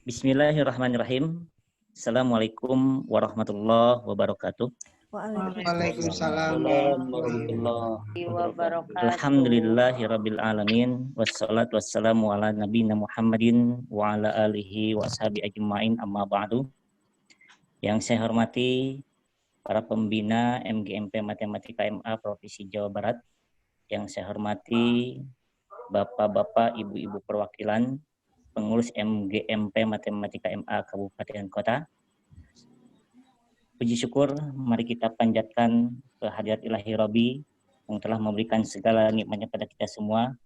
Bismillahirrahmanirrahim. Assalamualaikum warahmatullahi wabarakatuh. Waalaikumsalam warahmatullahi wabarakatuh. Alhamdulillahirabbil alamin wassalatu wassalamu ala nabiyina Muhammadin wa ala alihi wa ashabi ajmain amma ba'du. Yang saya hormati para pembina MGMP Matematika MA Provinsi Jawa Barat. Yang saya hormati Bapak-bapak, Ibu-ibu perwakilan pengurus MGMP Matematika MA Kabupaten Kota. Puji syukur, mari kita panjatkan kehadirat Ilahi Rabbi yang telah memberikan segala nikmatnya pada kita semua,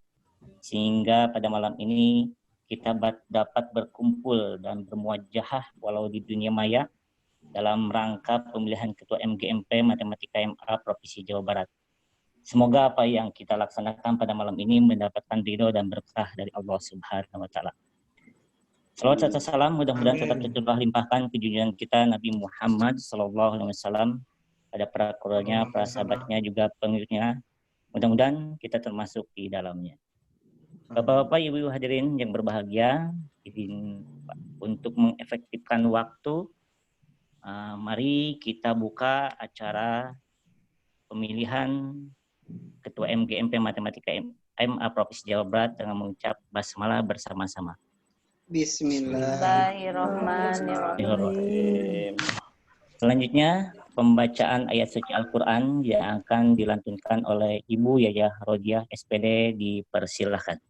sehingga pada malam ini kita dapat berkumpul dan bermuajahah walau di dunia maya dalam rangka pemilihan Ketua MGMP Matematika MA Provinsi Jawa Barat. Semoga apa yang kita laksanakan pada malam ini mendapatkan ridho dan berkah dari Allah Subhanahu wa Ta'ala. Salawat serta salam mudah-mudahan tetap tercurah limpahkan ke junjungan kita Nabi Muhammad SAW, pada para keluarganya, para sahabatnya, juga pengikutnya. Mudah-mudahan kita termasuk di dalamnya. Bapak-bapak, ibu-ibu hadirin yang berbahagia, izin untuk mengefektifkan waktu, mari kita buka acara pemilihan Ketua MGMP Matematika MA Provinsi Jawa Barat dengan mengucap basmalah bersama-sama. Bismillahirrahmanirrahim. Selanjutnya, pembacaan ayat suci Al-Quran yang akan dilantunkan oleh Ibu Yayah Rodiah SPD, dipersilahkan.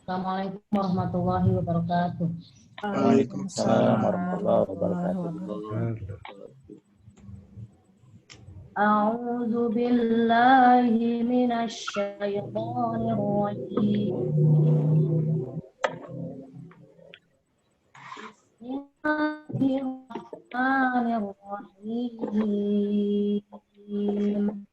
Assalamualaikum warahmatullahi wabarakatuh. Waalaikumsalam warahmatullahi wabarakatuh. A'udzu billahi minasy syaithanir rajim. Bismillahirrahmanirrahim.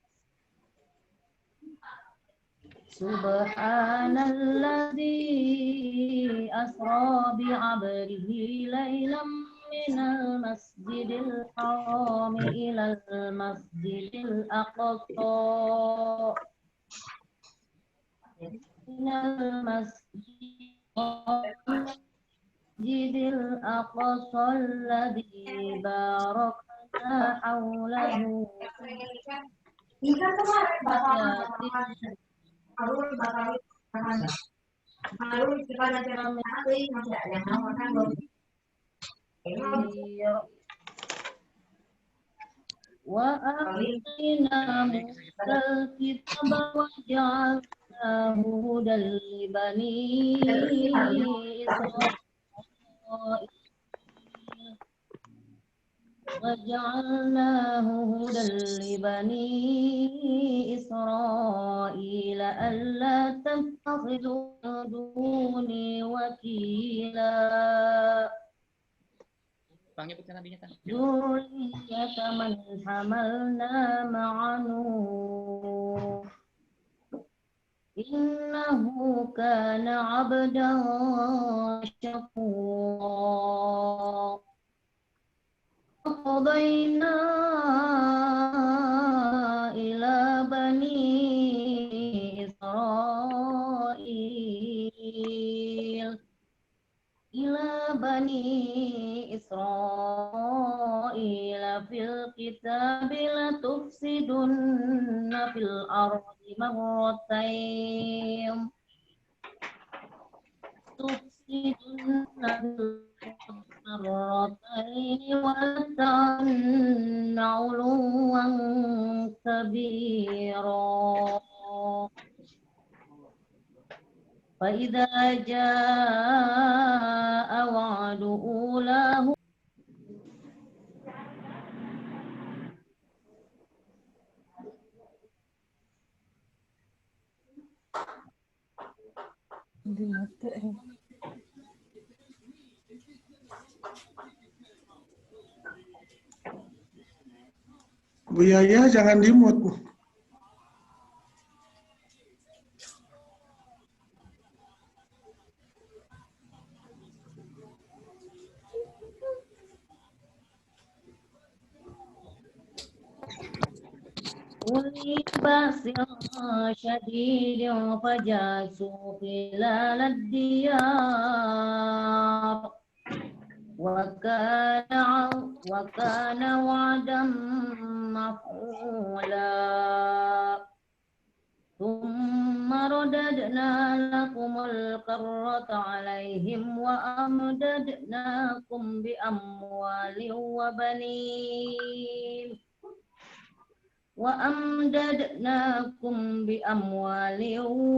Subhanalladzi asra bi'abdihi laylan minal masjidil haram ilal masjidil aqsa minal masjidil aqsa alladzi barakna hawlahu wa atina musal kitaba wa ja'alnahu hudan li bani Israil وَجَعَلْنَاهُ هُدًى لِبَنِي إِسْرَائِيلَ أَلَّا تَتَّخِذُوا مِن دُونِي وَكِيلًا ذُرِّيَّةَ مَنْ حَمَلْنَا مَعَ نُوحٍ إِنَّهُ كَانَ عَبْدًا شَكُورًا قضينا إلى بني إسرائيل في الكتاب لتفسدن في الأرض مرتين ولتعن علوا كبيرا فإذا جاء وعد أولاهم Bu Yaya jangan di-mute, Bu. أولي بأس شديد فجاسوا خلال الديار وكان وعدا مفعولا ثم رددنا لكم الكرة عليهم وأمددناكم بأموال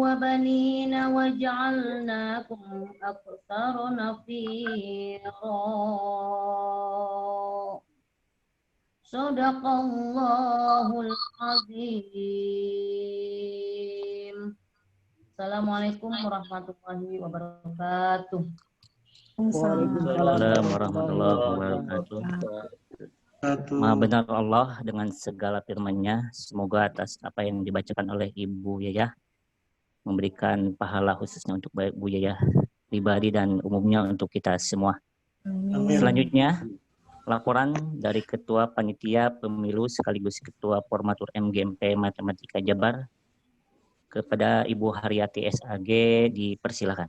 وبنين وجعلناكم أكثر نفيرا صدق الله العظيم. Assalamualaikum warahmatullahi wabarakatuh. Waalaikumsalam warahmatullahi wabarakatuh. Maha benar Allah dengan segala firman-Nya. Semoga atas apa yang dibacakan oleh Ibu Yayah memberikan pahala khususnya untuk Bu Yayah pribadi dan umumnya untuk kita semua. Amin. Selanjutnya, laporan dari Ketua Panitia Pemilu sekaligus Ketua Formatur MGMP Matematika Jabar kepada Ibu Haryati SAG, dipersilakan.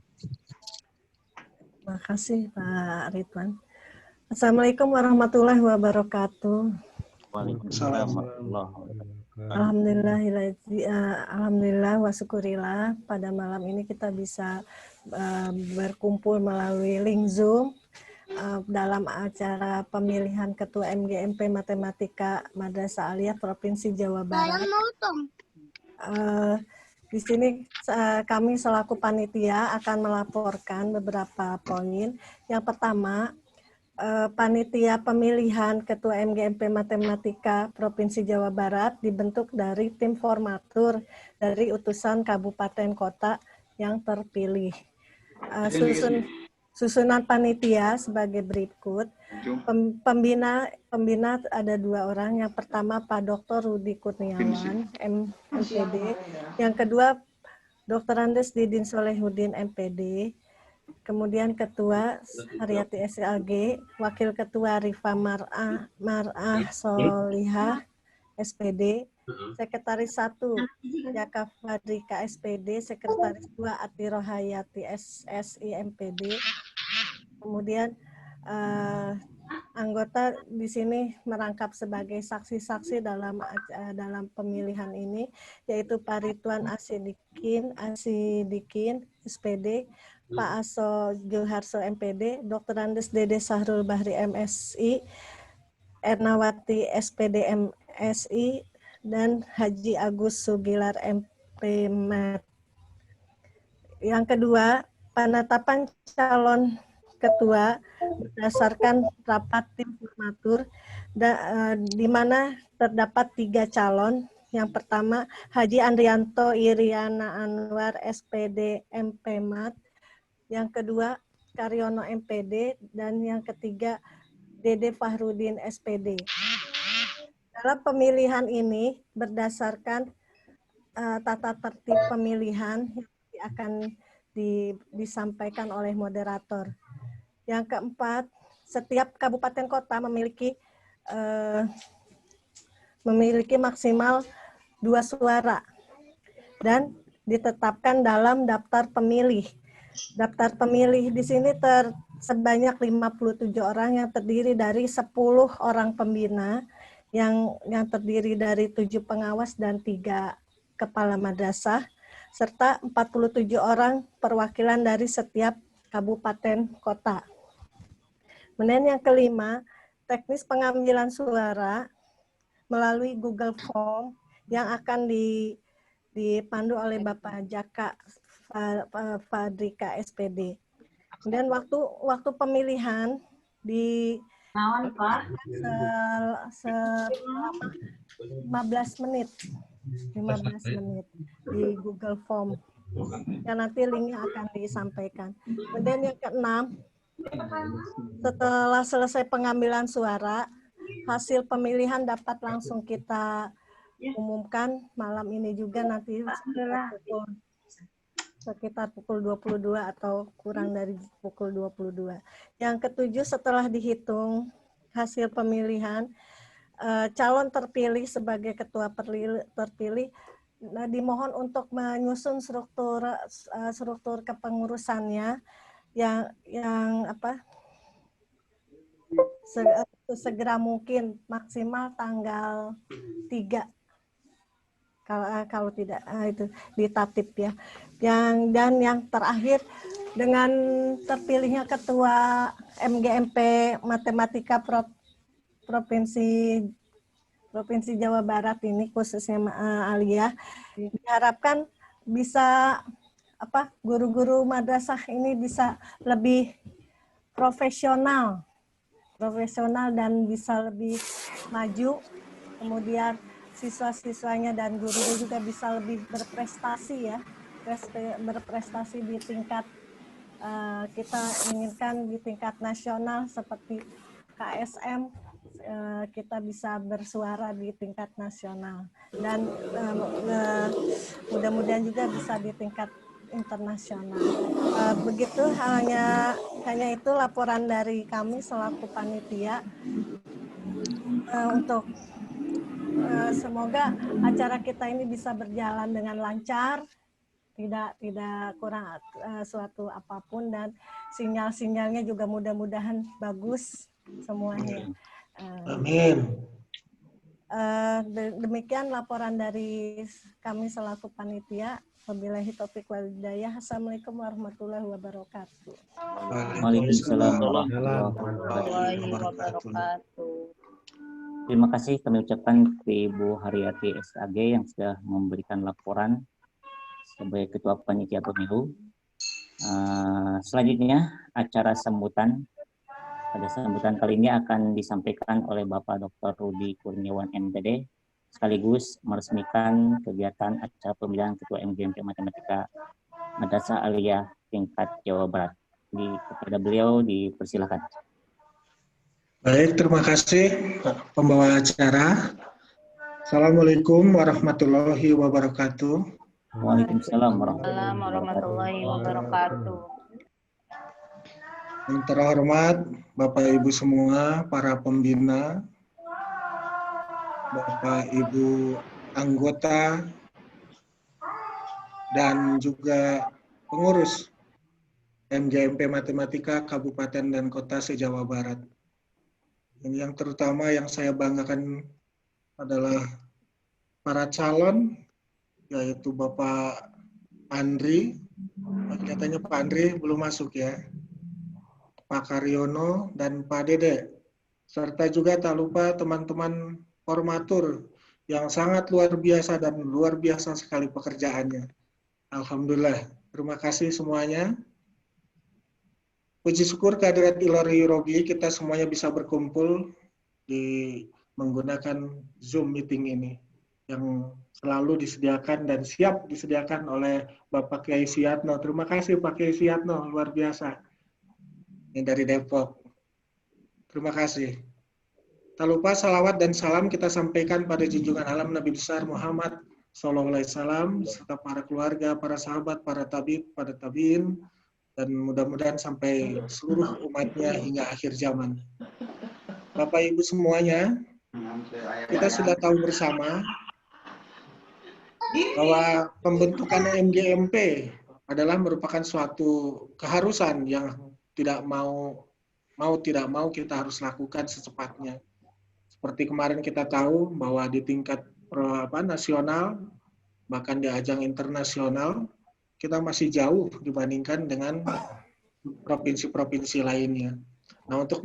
Terima kasih Pak Ridwan. Assalamualaikum warahmatullahi wabarakatuh. Waalaikumsalam warahmatullahi wabarakatuh. Alhamdulillah wa syukurillah pada malam ini kita bisa berkumpul melalui link Zoom dalam acara pemilihan Ketua MGMP Matematika Madrasah Aliyah Provinsi Jawa Barat. Di sini kami selaku panitia akan melaporkan beberapa poin. Yang pertama, panitia pemilihan Ketua MGMP Matematika Provinsi Jawa Barat dibentuk dari tim formatur dari utusan kabupaten kota yang terpilih. Susunan panitia sebagai berikut. Pembina ada 2 orang. Yang pertama Pak Dr. Rudi Kurniawan, MPD. Yang kedua Dr. Andes Didin Solehuddin, MPD. Kemudian Ketua Haryati SAG, Wakil Ketua Rifa Mar'ah Solihah, SPD, Sekretaris 1 Jaka Fadrika, SPD, Sekretaris 2 Ati Rohayati, SSI, MPD. Kemudian anggota di sini merangkap sebagai saksi-saksi dalam pemilihan ini, yaitu Pak Ridwan Asidikin, SPD, Pak Aso Julharso, MPD, Dr. Andes Dede Sahrul Bahri, MSI, Ernawati, SPD, MSI, dan Haji Agus Sugilar, MP-Mat. Yang kedua, penetapan calon ketua berdasarkan rapat tim formatur, di mana terdapat 3 calon. Yang pertama, Haji Andrianto Iriana Anwar, SPD, MP-Mat. Yang kedua, Karyono, MPD. Dan yang ketiga, Dede Fahrudin, SPD. Dalam pemilihan ini berdasarkan tata tertib pemilihan yang akan disampaikan oleh moderator. Yang keempat, setiap kabupaten kota memiliki maksimal 2 suara dan ditetapkan dalam daftar pemilih. Daftar pemilih di sini sebanyak 57 orang yang terdiri dari 10 orang pembina yang terdiri dari 7 pengawas dan 3 kepala madrasah serta 47 orang perwakilan dari setiap kabupaten kota. Kemudian yang kelima, teknis pengambilan suara melalui Google Form yang akan dipandu oleh Bapak Jaka Fadrika, SPD. Kemudian waktu pemilihan selama 15 menit di Google Form. Dan nanti linknya akan disampaikan. Kemudian yang keenam, setelah selesai pengambilan suara, hasil pemilihan dapat langsung kita umumkan malam ini juga nanti sekitar pukul 22 atau kurang dari pukul 22. Yang ketujuh, setelah dihitung hasil pemilihan, calon terpilih sebagai ketua terpilih dimohon untuk menyusun struktur kepengurusannya yang segera mungkin, maksimal tanggal 3 kalau tidak itu ditatip ya. Dan yang terakhir, dengan terpilihnya ketua MGMP Matematika Provinsi Jawa Barat ini, khususnya Alia, diharapkan bisa guru-guru madrasah ini bisa lebih profesional dan bisa lebih maju, kemudian siswa-siswanya dan guru juga bisa lebih berprestasi di tingkat kita inginkan di tingkat nasional seperti KSM, kita bisa bersuara di tingkat nasional dan mudah-mudahan juga bisa di tingkat internasional. Begitu, hanya itu laporan dari kami selaku panitia untuk semoga acara kita ini bisa berjalan dengan lancar, tidak kurang suatu apapun, dan sinyal-sinyalnya juga mudah-mudahan bagus semuanya. Amin. Demikian laporan dari kami selaku panitia. Wabillahi taufiq wal hidayah. Assalamualaikum warahmatullahi wabarakatuh. Waalaikumsalam warahmatullahi wabarakatuh. Terima kasih kami ucapkan ke Ibu Haryati SAG yang sudah memberikan laporan sebagai Ketua Panitia Pemilu. Selanjutnya acara sambutan. Pada sambutan kali ini akan disampaikan oleh Bapak Dr. Rudi Kurniawan MTD, sekaligus meresmikan kegiatan acara pemilihan Ketua MGMP Matematika Madrasah Aliyah tingkat Jawa Barat. Kepada beliau dipersilakan. Baik, terima kasih pembawa acara. Assalamualaikum warahmatullahi wabarakatuh. Waalaikumsalam Warahmatullahi wabarakatuh. Yang terhormat Bapak Ibu semua, para pembina, Bapak Ibu anggota, dan juga pengurus MGMP Matematika Kabupaten dan Kota se-Jawa Barat. Yang terutama yang saya banggakan adalah para calon, yaitu Bapak Andri, katanya Pak Andri belum masuk ya, Pak Karyono dan Pak Dede, serta juga tak lupa teman-teman formatur yang sangat luar biasa dan luar biasa sekali pekerjaannya. Alhamdulillah, terima kasih semuanya. Puji syukur kehadirat Ilahi Robi, kita semuanya bisa berkumpul menggunakan Zoom meeting ini yang selalu disediakan dan siap disediakan oleh Bapak Kiai Suyatno. Terima kasih Pak Kiai Suyatno, luar biasa. Ini dari Depok. Terima kasih. Tak lupa salawat dan salam kita sampaikan pada junjungan alam Nabi besar Muhammad SAW, serta para keluarga, para sahabat, para tabiin, dan mudah-mudahan sampai seluruh umatnya hingga akhir zaman. Bapak Ibu semuanya, kita sudah tahu bersama bahwa pembentukan MGMP adalah merupakan suatu keharusan yang tidak mau kita harus lakukan secepatnya. Seperti kemarin kita tahu bahwa di tingkat nasional, bahkan di ajang internasional, kita masih jauh dibandingkan dengan provinsi-provinsi lainnya. Nah, untuk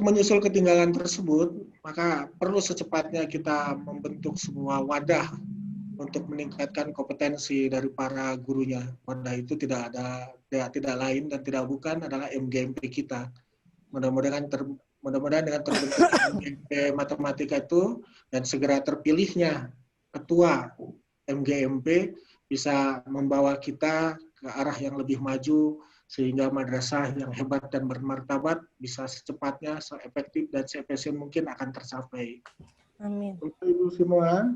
menyusul ketinggalan tersebut, maka perlu secepatnya kita membentuk sebuah wadah untuk meningkatkan kompetensi dari para gurunya. Wadah itu tidak lain dan tidak bukan adalah MGMP kita. Mudah-mudahan dengan terbentuk MGMP Matematika itu dan segera terpilihnya ketua MGMP bisa membawa kita ke arah yang lebih maju sehingga madrasah yang hebat dan bermartabat bisa secepatnya, seefektif dan seefisien mungkin akan tercapai. Amin. Untuk Ibu semua,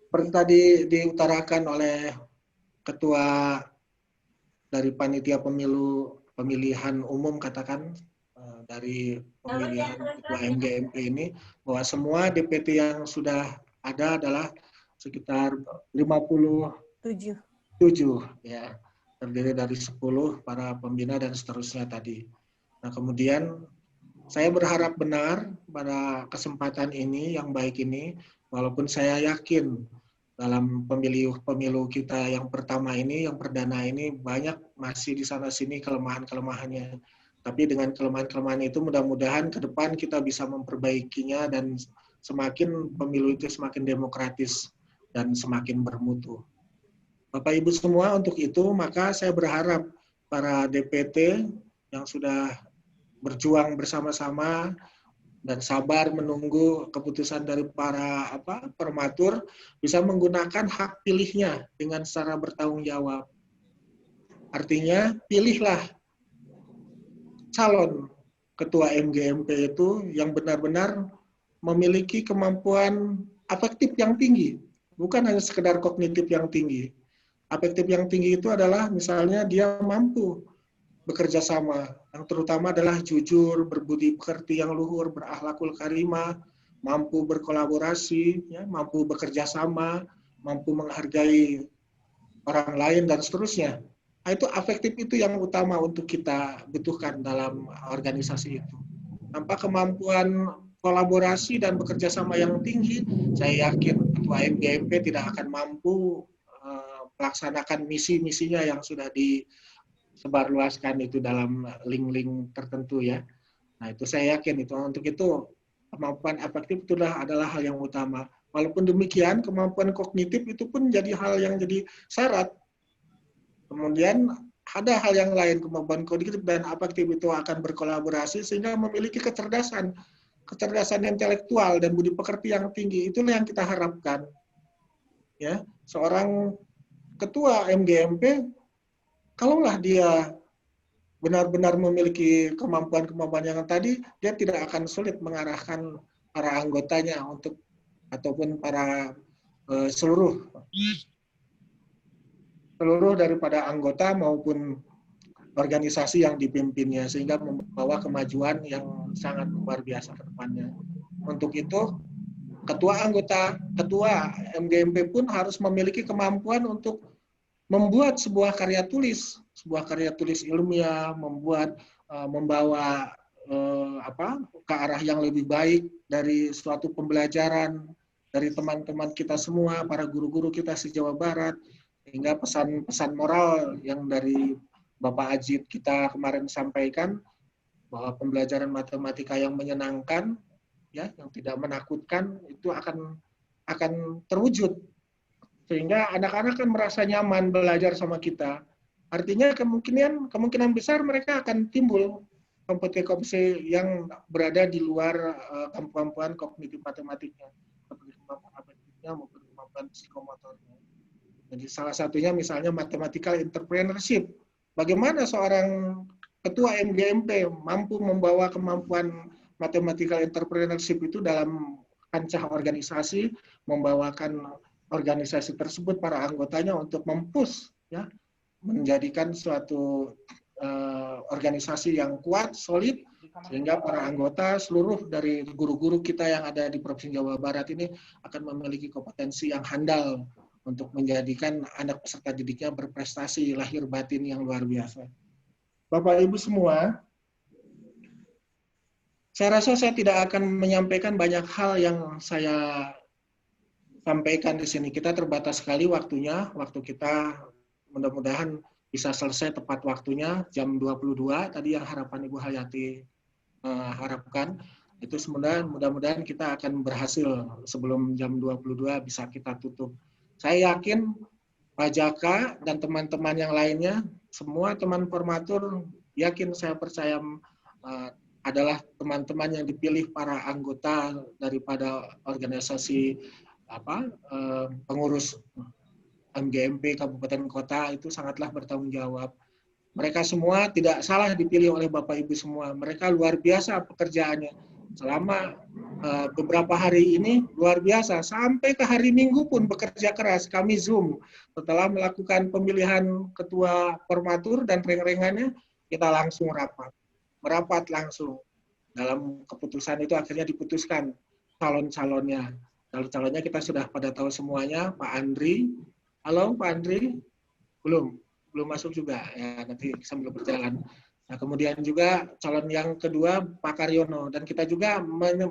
seperti tadi diutarakan oleh Ketua dari Panitia Pemilihan Umum katakan dari pemilihan Ketua MGMP ini, bahwa semua DPT yang sudah ada adalah sekitar 57 ya, terdiri dari 10 para pembina dan seterusnya tadi. Nah, kemudian saya berharap benar pada kesempatan ini yang baik ini, walaupun saya yakin dalam pemilu kita yang pertama ini, yang perdana ini, banyak masih di sana sini kelemahan-kelemahannya. Tapi dengan kelemahan-kelemahan itu mudah-mudahan ke depan kita bisa memperbaikinya dan semakin pemilu itu semakin demokratis dan semakin bermutu. Bapak Ibu semua, untuk itu maka saya berharap para DPT yang sudah berjuang bersama-sama dan sabar menunggu keputusan dari para permatur bisa menggunakan hak pilihnya dengan secara bertanggung jawab. Artinya pilihlah calon ketua MGMP itu yang benar-benar memiliki kemampuan afektif yang tinggi, bukan hanya sekedar kognitif yang tinggi. Afektif yang tinggi itu adalah misalnya dia mampu bekerja sama, yang terutama adalah jujur, berbudi pekerti yang luhur, berakhlakul karimah, mampu berkolaborasi, ya, mampu bekerja sama, mampu menghargai orang lain dan seterusnya. Nah, itu afektif itu yang utama untuk kita butuhkan dalam organisasi itu. Tanpa kemampuan kolaborasi dan bekerja sama yang tinggi, saya yakin ketua MGMP tidak akan mampu melaksanakan misi-misinya yang sudah disebarluaskan itu dalam link-link tertentu ya. Nah, itu saya yakin itu. Untuk itu kemampuan afektif itu adalah hal yang utama. Walaupun demikian, kemampuan kognitif itu pun jadi hal yang jadi syarat. Kemudian ada hal yang lain, kemampuan kognitif dan afektif itu akan berkolaborasi sehingga memiliki kecerdasan intelektual dan budi pekerti yang tinggi. Itulah yang kita harapkan. Ya, seorang ketua MGMP, kalaulah dia benar-benar memiliki kemampuan-kemampuan yang tadi, dia tidak akan sulit mengarahkan para anggotanya untuk ataupun para seluruh daripada anggota maupun organisasi yang dipimpinnya, sehingga membawa kemajuan yang sangat luar biasa ke depannya. Untuk itu, ketua MGMP pun harus memiliki kemampuan untuk membuat sebuah karya tulis ilmiah, membawa ke arah yang lebih baik dari suatu pembelajaran dari teman-teman kita semua, para guru-guru kita se-Jawa Barat, hingga pesan-pesan moral yang dari Bapak Ajid kita kemarin sampaikan, bahwa pembelajaran matematika yang menyenangkan, ya, yang tidak menakutkan, itu akan terwujud. Sehingga anak-anak kan merasa nyaman belajar sama kita. Artinya kemungkinan besar mereka akan timbul kompetensi yang berada di luar kemampuan kognitif matematiknya, seperti kemampuan afektifnya maupun kemampuan psikomotornya. Jadi salah satunya misalnya mathematical entrepreneurship. Bagaimana seorang ketua MGMP mampu membawa kemampuan mathematical entrepreneurship itu dalam kancah organisasi, membawakan organisasi tersebut para anggotanya untuk mempush, ya, menjadikan suatu organisasi yang kuat, solid, sehingga para anggota seluruh dari guru-guru kita yang ada di Provinsi Jawa Barat ini akan memiliki kompetensi yang handal untuk menjadikan anak peserta didiknya berprestasi lahir batin yang luar biasa. Bapak Ibu semua, saya rasa saya tidak akan menyampaikan banyak hal yang saya sampaikan di sini. Kita terbatas sekali waktunya, waktu kita mudah-mudahan bisa selesai tepat waktunya, jam 22, tadi yang harapan Ibu Hayati harapkan. Itu mudah-mudahan kita akan berhasil sebelum jam 22 bisa kita tutup. Saya yakin Pak Jaka dan teman-teman yang lainnya, semua teman formatur, yakin saya percaya adalah teman-teman yang dipilih para anggota daripada organisasi pengurus MGMP Kabupaten Kota, itu sangatlah bertanggung jawab. Mereka semua tidak salah dipilih oleh Bapak Ibu semua. Mereka luar biasa pekerjaannya. Selama beberapa hari ini luar biasa. Sampai ke hari Minggu pun bekerja keras. Kami Zoom. Setelah melakukan pemilihan ketua formatur dan reng-rengannya, kita langsung rapat. Merapat langsung. Dalam keputusan itu akhirnya diputuskan calon-calonnya. Calon-calonnya kita sudah pada tahu semuanya. Pak Andri. Halo Pak Andri. Belum masuk juga ya, nanti sambil berjalan. Nah, kemudian juga calon yang kedua Pak Karyono, dan kita juga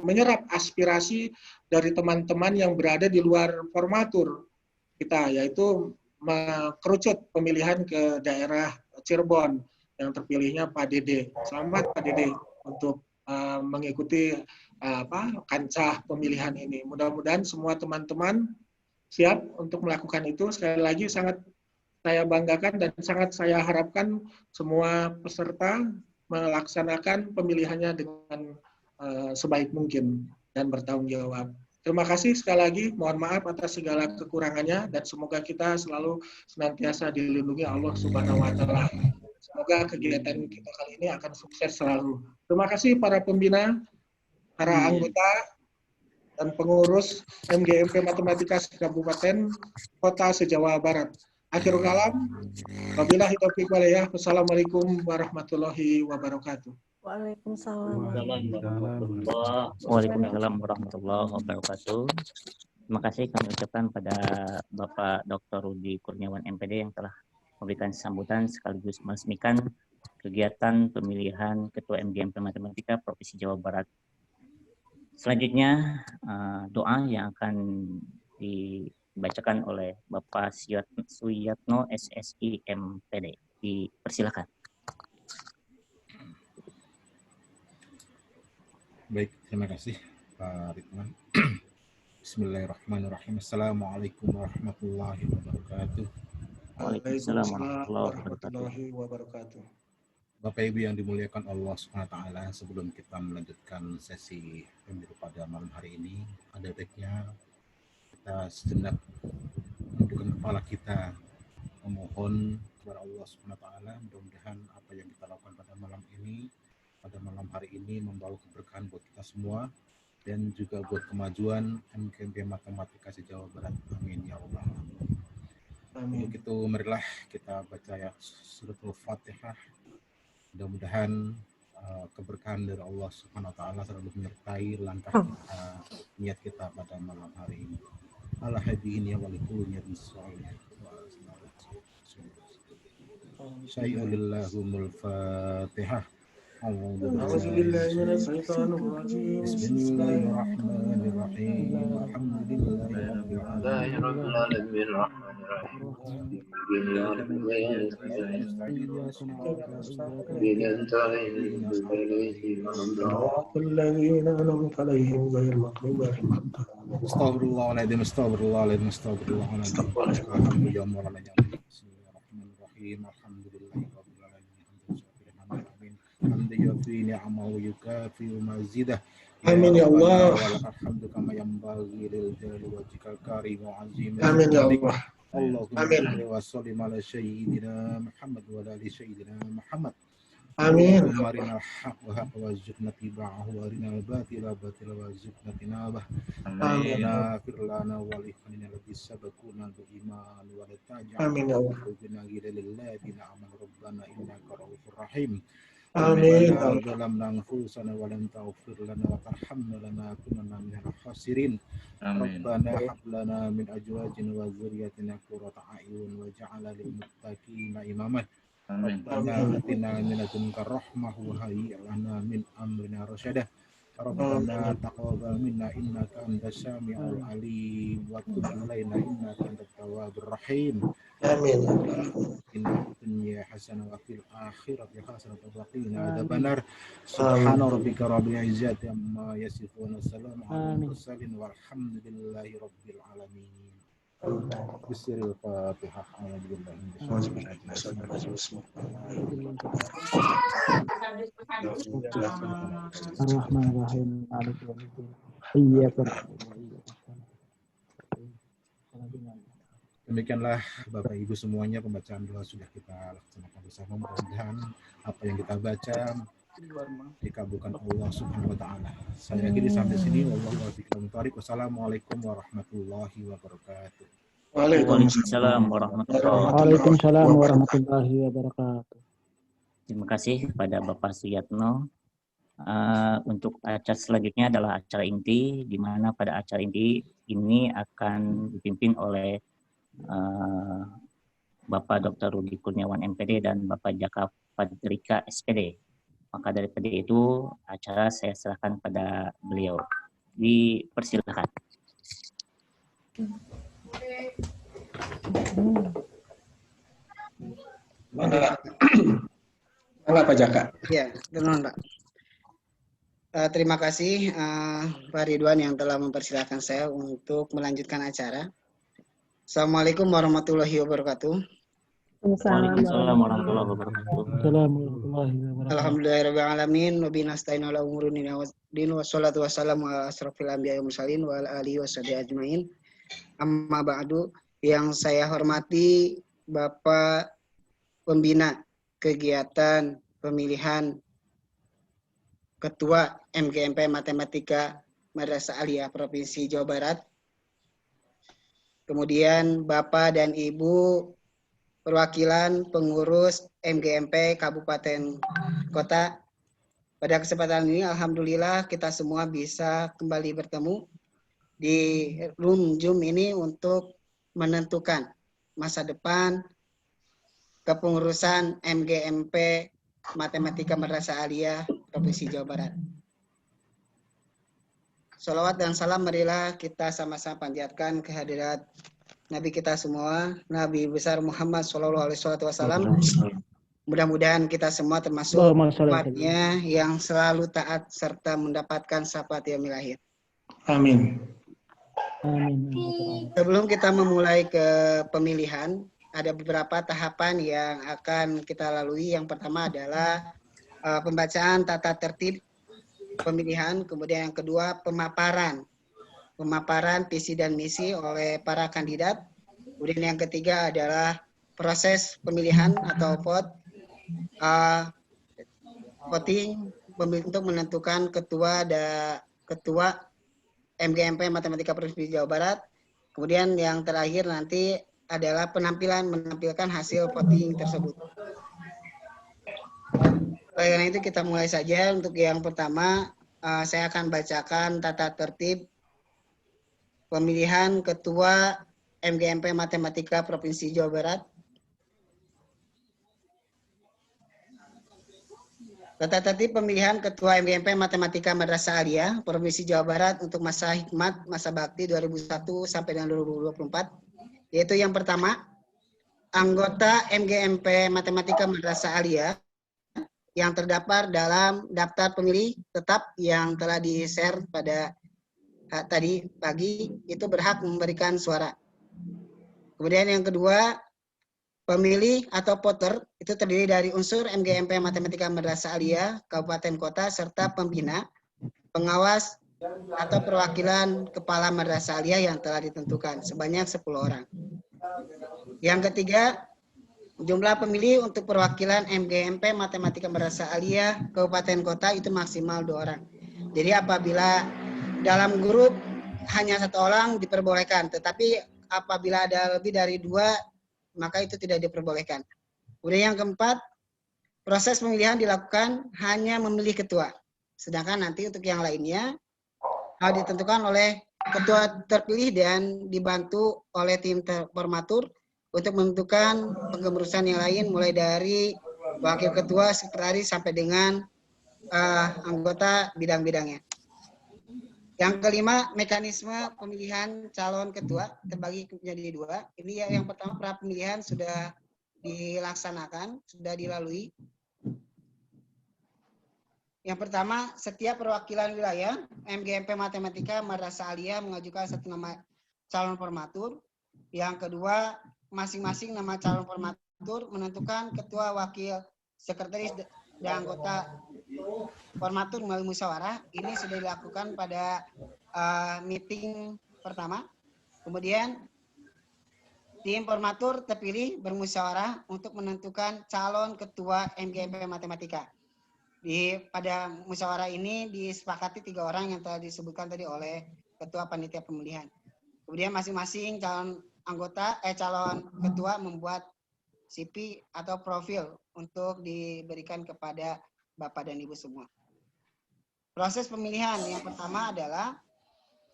menyerap aspirasi dari teman-teman yang berada di luar formatur kita, yaitu mengerucut pemilihan ke daerah Cirebon yang terpilihnya Pak Dede. Selamat Pak Dede untuk mengikuti kancah pemilihan ini. Mudah-mudahan semua teman-teman siap untuk melakukan itu. Sekali lagi sangat saya banggakan dan sangat saya harapkan semua peserta melaksanakan pemilihannya dengan sebaik mungkin dan bertanggung jawab. Terima kasih sekali lagi, mohon maaf atas segala kekurangannya dan semoga kita selalu senantiasa dilindungi Allah Subhanahu wa taala. Semoga kegiatan kita kali ini akan sukses selalu. Terima kasih para pembina, para anggota dan pengurus MGMP Matematika Kabupaten Kota se-Jawa Barat. Akhirul kalam, wabillahi taufiq wal hidayah. Wassalamualaikum warahmatullahi wabarakatuh. Waalaikumsalam. Waalaikumsalam warahmatullahi wabarakatuh. Terima kasih kami ucapkan pada Bapak Dr. Rudi Kurniawan MPD yang telah memberikan sambutan sekaligus meresmikan kegiatan pemilihan Ketua MGMP Matematika Provinsi Jawa Barat. Selanjutnya doa yang akan dibacakan oleh Bapak Suyatno SSI MPD. Dipersilakan. Baik, terima kasih Pak Ridwan. Bismillahirrahmanirrahim. Assalamualaikum warahmatullahi wabarakatuh. Waalaikumsalam warahmatullahi wabarakatuh. Bapak Ibu yang dimuliakan Allah SWT, sebelum kita melanjutkan sesi pemilu pada malam hari ini, ada baiknya kita sejenak menundukkan kepala kita, memohon kepada Allah SWT. Mudah-mudahan apa yang kita lakukan pada malam hari ini membawa keberkahan buat kita semua dan juga buat kemajuan MGMP Matematika se-Jawa Barat. Amin ya Allah. Untuk itu marilah kita baca ya suratul Fatihah. Mudah-mudahan keberkahan dari Allah Subhanahu wa taala selalu menyertai langkah kita, niat kita pada malam hari ini. Ala hadiin ya walikul niyatin sholih. Sayyidillahumul Fatihah. Bismillahirrahmanirrahim. Astagfirullahaladzim. Amin ya Allah. Amin ya Allah. Allahumma wa sallim ala sayyidina Muhammad wa ala ali sayyidina Muhammad. Amin. Allahumma haqqa haqqa wa zidna tiba'ahu wa arinal batila batila wa zidna tinabah. Amin. Aghfir lana wa li ikhwanina alladhina sabaquna bil iman wa la taj'al Amin ya Allah. qulubana ghillan lil ladzina amanu rabbana innaka ra'ufur rahim. Amin. Dalam nangfusana wa lam taghfir lana wa tarhamna lanakunanna minal khasirin. Rabbana hab lana min azwajina wa dzurriyyatina qurrata a'yun waj'alna lil muttaqina imama. Rabbana atina min ladunka rahmah wa hayyi' lana min amrina rasyada. Rabbana taqabbal minna innaka antas samiul alim wa tub 'alaina innaka antat tawwabur rahim. Amin. Inna dunya hasanah wa fil akhirati hasanah wa qina adzabannar. Subhana rabbika rabbil izzati amma yasifun. Wassalamu ala mursalin walhamdulillahi rabbil alamin. Bismillahirrahmanirrahim. Fatihah. Ar-Rahmanir-Rahim. Maliki yaumiddin. Iyyaka na'budu wa iyyaka nasta'in. Demikianlah Bapak Ibu semuanya, pembacaan doa sudah kita laksanakan bersama. Mudah-mudahan apa yang kita baca dikabulkan Allah Subhanahu wa taala. Saya akhiri sampai sini. Wassalamualaikum warahmatullahi wabarakatuh. Waalaikumsalam Waalaikumsalam warahmatullahi wabarakatuh. Terima kasih kepada Bapak Suyatno. Untuk acara selanjutnya adalah acara inti, di mana pada acara inti ini akan dipimpin oleh Bapak Dr. Rudi Kurniawan MPD dan Bapak Jaka Padrika SPD. Maka daripada itu acara saya serahkan pada beliau. Dipersilakan. Mangga Pak Jaka. Ya, benar Pak. Terima kasih Pak Ridwan yang telah mempersilahkan saya untuk melanjutkan acara. Assalamualaikum warahmatullahi wabarakatuh. Waalaikumsalam warahmatullahi wabarakatuh. Alhamdulillahirrahmanirrahim. Wa binasta'in ala umuri din wassalatu wassalamu ala asrofil anbiya'i wal mursalin wa ala alihi washabihi ajmain. Amma ba'du, yang saya hormati Bapak Pembina Kegiatan Pemilihan Ketua MGMP Matematika Madrasah Aliyah Provinsi Jawa Barat. Kemudian Bapak dan Ibu perwakilan pengurus MGMP Kabupaten Kota. Pada kesempatan ini alhamdulillah kita semua bisa kembali bertemu di room Zoom ini untuk menentukan masa depan kepengurusan MGMP Matematika Madrasah Aliyah Provinsi Jawa Barat. Sholawat dan salam marilah kita sama-sama panjatkan kehadirat Nabi kita semua, Nabi besar Muhammad SAW. Mudah-mudahan kita semua termasuk umatnya yang selalu taat serta mendapatkan syafaat yaumil akhir. Amin. Sebelum kita memulai ke pemilihan, ada beberapa tahapan yang akan kita lalui. Yang pertama adalah pembacaan tata tertib pemilihan, kemudian yang kedua pemaparan visi dan misi oleh para kandidat. Kemudian yang ketiga adalah proses pemilihan atau voting untuk menentukan ketua MGMP Matematika Provinsi Jawa Barat. Kemudian yang terakhir nanti adalah menampilkan hasil voting tersebut. Oleh karena itu kita mulai saja. Untuk yang pertama, saya akan bacakan tata tertib pemilihan Ketua MGMP Matematika Provinsi Jawa Barat. Tata tertib pemilihan Ketua MGMP Matematika Madrasah Aliyah Provinsi Jawa Barat untuk masa hikmat masa bakti 2001 sampai dengan 2024. Yaitu yang pertama, anggota MGMP Matematika Madrasah Aliyah yang terdapat dalam daftar pemilih tetap yang telah di-share pada tadi pagi itu berhak memberikan suara. Kemudian yang kedua, pemilih atau voter itu terdiri dari unsur MGMP Matematika Madrasah Aliyah Kabupaten Kota serta pembina, pengawas atau perwakilan kepala Madrasah Aliyah yang telah ditentukan sebanyak 10 orang. Yang ketiga, jumlah pemilih untuk perwakilan MGMP Matematika Madrasah Aliyah Kabupaten Kota itu maksimal 2 orang. Jadi apabila dalam grup hanya 1 orang diperbolehkan, tetapi apabila ada lebih dari 2 maka itu tidak diperbolehkan. Kemudian yang keempat, proses pemilihan dilakukan hanya memilih ketua. Sedangkan nanti untuk yang lainnya harus ditentukan oleh ketua terpilih dan dibantu oleh tim formatur untuk menentukan pengemurusan yang lain mulai dari wakil ketua, sekretaris sampai dengan anggota bidang-bidangnya. Yang kelima, mekanisme pemilihan calon ketua terbagi menjadi 2. Ini yang pertama, pra pemilihan sudah dilaksanakan, sudah dilalui. Yang pertama, setiap perwakilan wilayah MGMP Matematika Madrasah Aliyah mengajukan 1 nama calon formatur. Yang kedua, masing-masing nama calon formatur menentukan ketua, wakil, sekretaris, dan anggota formatur melalui musyawarah. Ini sudah dilakukan pada meeting pertama. Kemudian tim formatur terpilih bermusyawarah untuk menentukan calon ketua MGMP Matematika. Pada musyawarah ini disepakati 3 orang yang telah disebutkan tadi oleh ketua panitia pemilihan. Kemudian masing-masing calon ketua membuat CV atau profil untuk diberikan kepada Bapak dan Ibu semua. Proses pemilihan yang pertama adalah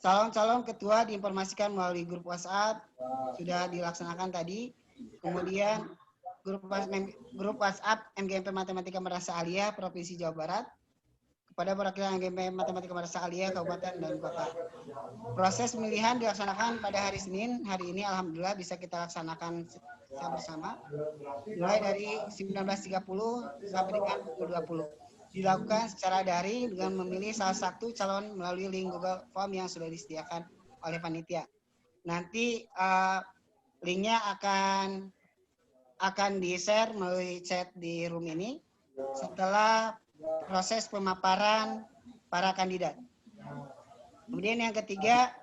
calon-calon ketua diinformasikan melalui grup WhatsApp, sudah dilaksanakan tadi. Kemudian grup WhatsApp MGMP Matematika Madrasah Aliyah Provinsi Jawa Barat kepada perwakilan MGMP Matematika Madrasah Aliyah Kabupaten dan Kota. Proses pemilihan dilaksanakan pada hari Senin. Hari ini alhamdulillah bisa kita laksanakan secara bersama. Mulai dari 19.30 sampai dengan pukul 20. Dilakukan secara daring dengan memilih salah satu calon melalui link Google Form yang sudah disediakan oleh panitia. Nanti linknya akan di-share melalui chat di room ini setelah proses pemaparan para kandidat. Kemudian yang ketiga,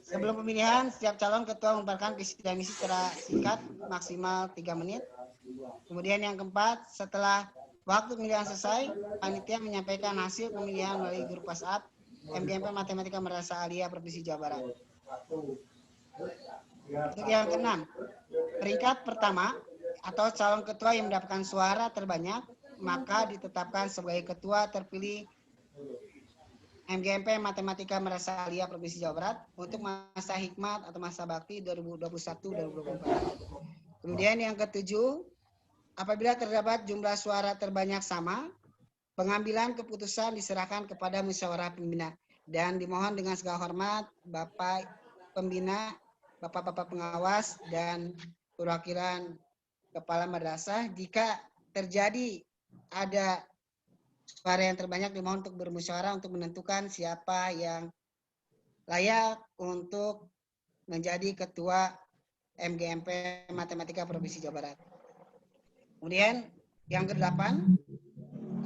sebelum pemilihan, setiap calon ketua memaparkan visi dan misi secara singkat maksimal 3 menit. Kemudian yang keempat, setelah waktu pemilihan selesai, panitia menyampaikan hasil pemilihan melalui grup WhatsApp MGMP Matematika Madrasah Aliyah Provinsi Jawa Barat. Untuk yang keenam, peringkat pertama atau calon ketua yang mendapatkan suara terbanyak, maka ditetapkan sebagai ketua terpilih MGMP Matematika Madrasah Aliyah Provinsi Jawa Barat untuk masa hikmat atau masa bakti 2021-2024. Kemudian yang ketujuh, apabila terdapat jumlah suara terbanyak sama, pengambilan keputusan diserahkan kepada musyawarah pembina dan dimohon dengan segala hormat Bapak pembina, Bapak-bapak pengawas dan perwakilan kepala madrasah, jika terjadi ada suara yang terbanyak dimohon untuk bermusyawarah untuk menentukan siapa yang layak untuk menjadi ketua MGMP Matematika Provinsi Jawa Barat. Kemudian yang ke-8,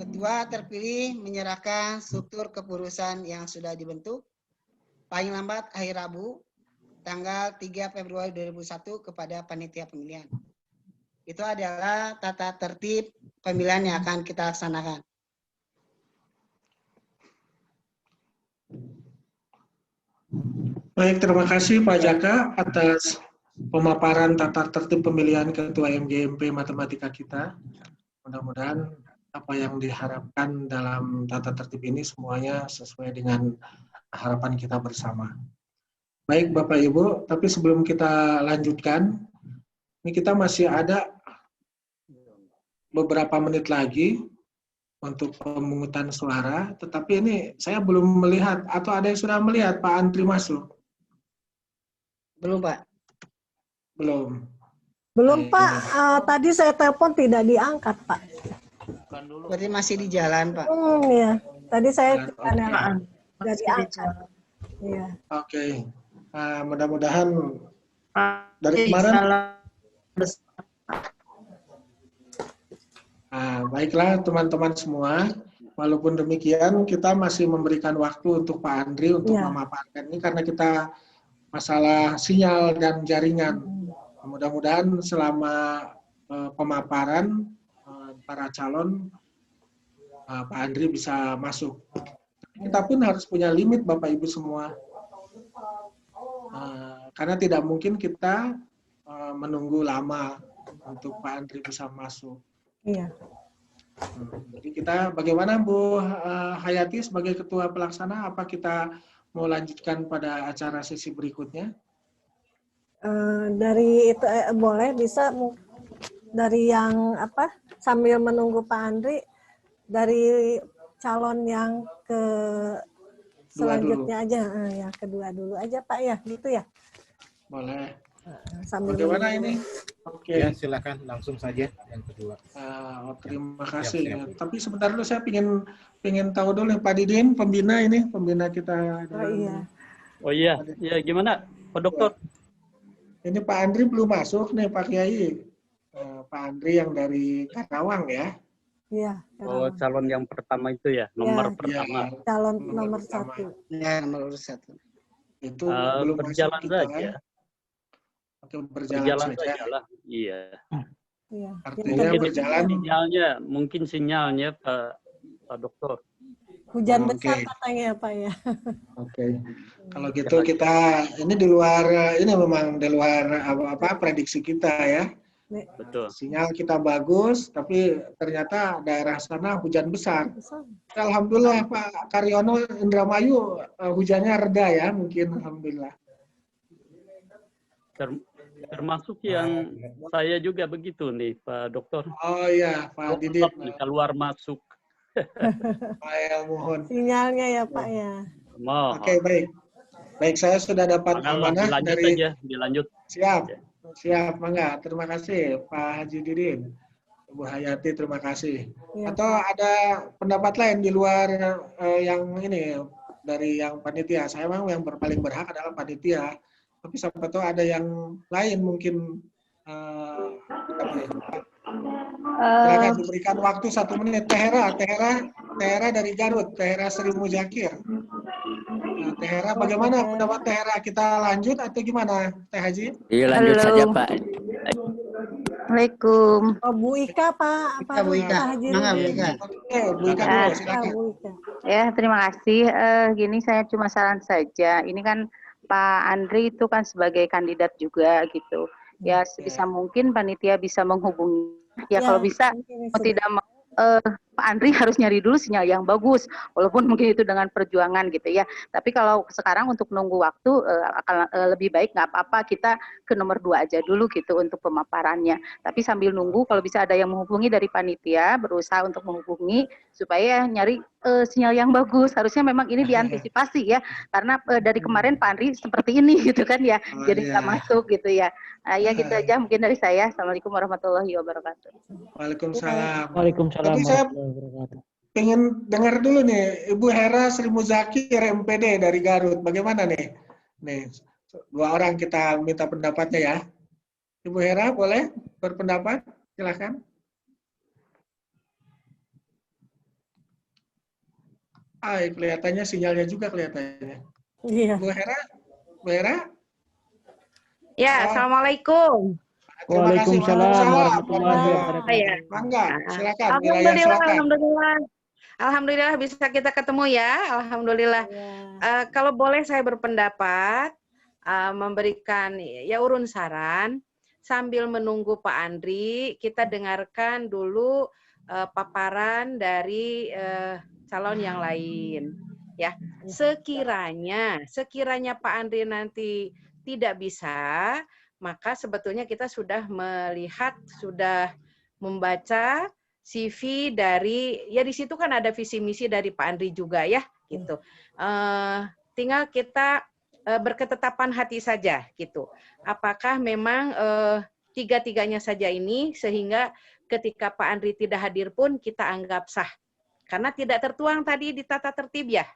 ketua terpilih menyerahkan struktur kepengurusan yang sudah dibentuk paling lambat hari Rabu tanggal 3 Februari 2001 kepada panitia pemilihan. Itu adalah tata tertib pemilihan yang akan kita laksanakan. Baik, terima kasih Pak Jaka atas pemaparan tata tertib pemilihan ketua MGMP Matematika kita. Mudah-mudahan apa yang diharapkan dalam tata tertib ini semuanya sesuai dengan harapan kita bersama. Baik Bapak Ibu, tapi sebelum kita lanjutkan, ini kita masih ada beberapa menit lagi untuk pemungutan suara, tetapi ini saya belum melihat, atau ada yang sudah melihat Pak Andri masuk? Belum Pak. Belum. Belum Pak, tadi saya telepon tidak diangkat Pak. Berarti masih di jalan Pak. Iya, tadi saya tidak diangkat. Iya. Oke. Mudah-mudahan dari kemarin. Baiklah teman-teman semua, walaupun demikian kita masih memberikan waktu untuk Pak Andri untuk memaparkan ini karena kita masalah sinyal dan jaringan. Mudah-mudahan selama pemaparan para calon Pak Andri bisa masuk. Kita pun harus punya limit Bapak Ibu semua. Karena tidak mungkin kita menunggu lama untuk Pak Andri bisa masuk. Iya. Jadi kita bagaimana Bu Hayati sebagai ketua pelaksana, apa kita mau lanjutkan pada acara sesi berikutnya? Dari itu boleh bisa dari yang apa sambil menunggu Pak Andri dari calon yang ke selanjutnya aja, yang kedua dulu aja Pak ya, gitu ya? Boleh. Sambil bagaimana dulu. ini? Oke. Ya, silakan langsung saja yang kedua. Terima kasih. Siap. Tapi sebentar dulu saya pengen tahu dulu Pak Didin, pembina kita. Oh iya, ya gimana Pak Dokter? Ini Pak Andri belum masuk nih Pak Kiai. Pak Andri yang dari Karawang ya. Iya. Oh, calon yang pertama itu ya, nomor pertama. Calon nomor 1. Ya, nomor 1. Itu belum berjalan masuk kita. saja. Oke, berjalan saja. lah. Iya. Iya. Artinya berjalan. Mungkin sinyalnya Pak Dokter. Hujan Oke. besar katanya Pak ya. Oke. Kalau gitu kita ini di luar, ini memang di luar apa prediksi kita ya. Betul. Sinyal kita bagus, tapi ternyata daerah sana hujan besar. Alhamdulillah Pak Karyono, Indramayu hujannya reda ya, mungkin alhamdulillah. Termasuk yang saya juga begitu nih Pak Dokter. Oh iya Pak Didit. Keluar masuk. Mohon. Sinyalnya ya Pak ya. Oke, baik. Baik, saya sudah dapat amanah dari. Dilanjut. Siap. Siap, Mangga. Terima kasih Pak Haji Didin. Ibu Hayati, terima kasih. Ya, Atau ada pendapat lain di luar yang ini dari yang panitia? Saya memang yang paling berhak adalah panitia. Tapi siapa tahu ada yang lain mungkin. Silakan diberikan waktu 1 menit. Tehera dari Garut, Tehera Sri Mujakir. Tehera, bagaimana pendapat Tehera? Kita lanjut atau gimana, Teh Haji? Iya, lanjut saja Pak. Assalamualaikum. Oh, Bu Ika Pak. Bu Ika. Mangga Bu Ika. Oke, Bu Ika dulu, silakan. Ya, terima kasih. Gini saya cuma saran saja. Ini kan Pak Andri itu kan sebagai kandidat juga gitu. Ya sebisa mungkin panitia bisa menghubungi. Ya kalau bisa, mau tidak mau Pak Andri harus nyari dulu sinyal yang bagus, walaupun mungkin itu dengan perjuangan gitu ya. Tapi kalau sekarang untuk menunggu waktu akan lebih baik nggak apa-apa kita ke nomor 2 aja dulu gitu untuk pemaparannya. Tapi sambil nunggu kalau bisa ada yang menghubungi dari panitia, berusaha untuk menghubungi supaya nyari sinyal yang bagus. Harusnya memang ini diantisipasi ya, karena dari kemarin Pak Andri seperti ini gitu kan ya, jadi nggak masuk gitu ya. Ya gitu aja mungkin dari saya. Assalamualaikum warahmatullahi wabarakatuh. Waalaikumsalam. Waalaikumsalam Tapi saya warahmatullahi wabarakatuh. pengen dengar dulu nih, Ibu Hera Sri Muzakir MPD dari Garut. Bagaimana nih? Nih, 2 orang kita minta pendapatnya ya. Ibu Hera boleh berpendapat? Silakan. Kelihatannya sinyalnya juga kelihatannya. Iya. Bu Hera? Ya, assalamualaikum. Waalaikumsalam warahmatullahi wabarakatuh. Mangga, silakan. Alhamdulillah bisa kita ketemu ya. Alhamdulillah. Kalau boleh saya berpendapat, memberikan ya urun saran sambil menunggu Pak Andri, kita dengarkan dulu paparan dari calon yang lain. Ya, sekiranya Pak Andri nanti tidak bisa, maka sebetulnya kita sudah melihat, sudah membaca CV dari, ya di situ kan ada visi misi dari Pak Andri juga ya, gitu. Tinggal kita berketetapan hati saja, gitu. Apakah memang tiga-tiganya saja ini, sehingga ketika Pak Andri tidak hadir pun kita anggap sah. Karena tidak tertuang tadi di tata tertib ya.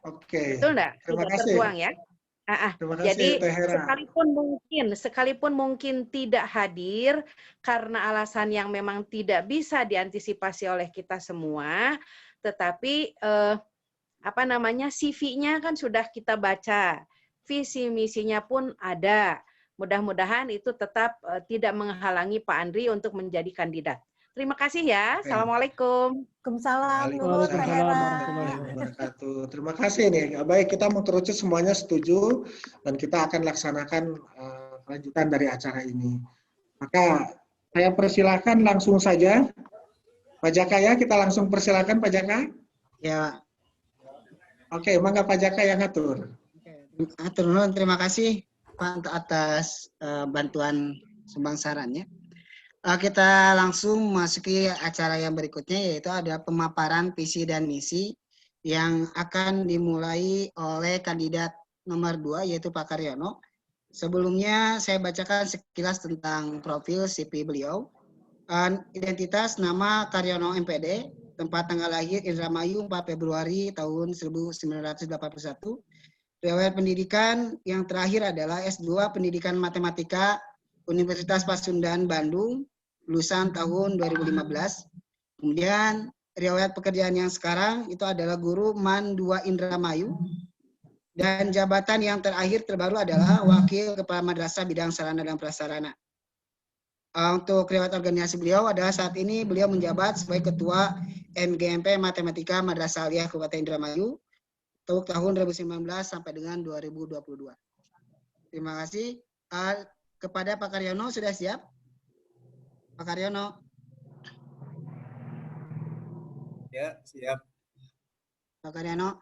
Oke. Betul enggak? Terima Tidak kasih. tertuang ya. Terima kasih, Jadi Teh Hera. sekalipun mungkin tidak hadir karena alasan yang memang tidak bisa diantisipasi oleh kita semua, tetapi CV-nya kan sudah kita baca, visi misinya pun ada. Mudah-mudahan itu tetap tidak menghalangi Pak Andri untuk menjadi kandidat. Terima kasih ya. Assalamualaikum. Waalaikumsalam. Terima kasih nih. Baik, kita mengerucut semuanya setuju dan kita akan laksanakan kelanjutan dari acara ini. Maka saya persilakan langsung saja Pak Jaka ya, kita langsung persilakan Pak Jaka. Ya. Oke, mangga Pak Jaka yang ngatur. Atur nuhun, terima kasih Pak atas bantuan sumbang sarannya. Kita langsung masuki acara yang berikutnya, yaitu ada pemaparan visi dan misi yang akan dimulai oleh kandidat nomor 2, yaitu Pak Karyono. Sebelumnya saya bacakan sekilas tentang profil CV beliau. Identitas nama Karyono MPD, tempat tanggal lahir Indramayu 4 Februari tahun 1981. Riwayat pendidikan yang terakhir adalah S2 Pendidikan Matematika Universitas Pasundan Bandung, lulusan tahun 2015. Kemudian riwayat pekerjaan yang sekarang itu adalah guru MAN 2 Indramayu Dan jabatan yang terakhir terbaru adalah Wakil Kepala Madrasah Bidang Sarana dan Prasarana. Untuk riwayat organisasi beliau adalah saat ini beliau menjabat sebagai Ketua MGMP Matematika Madrasah Aliyah Kabupaten Indramayu untuk tahun 2019 sampai dengan 2022. Terima kasih. Kepada Pak Karyono, sudah siap? Pak Karyono. Ya, siap. Pak Karyono.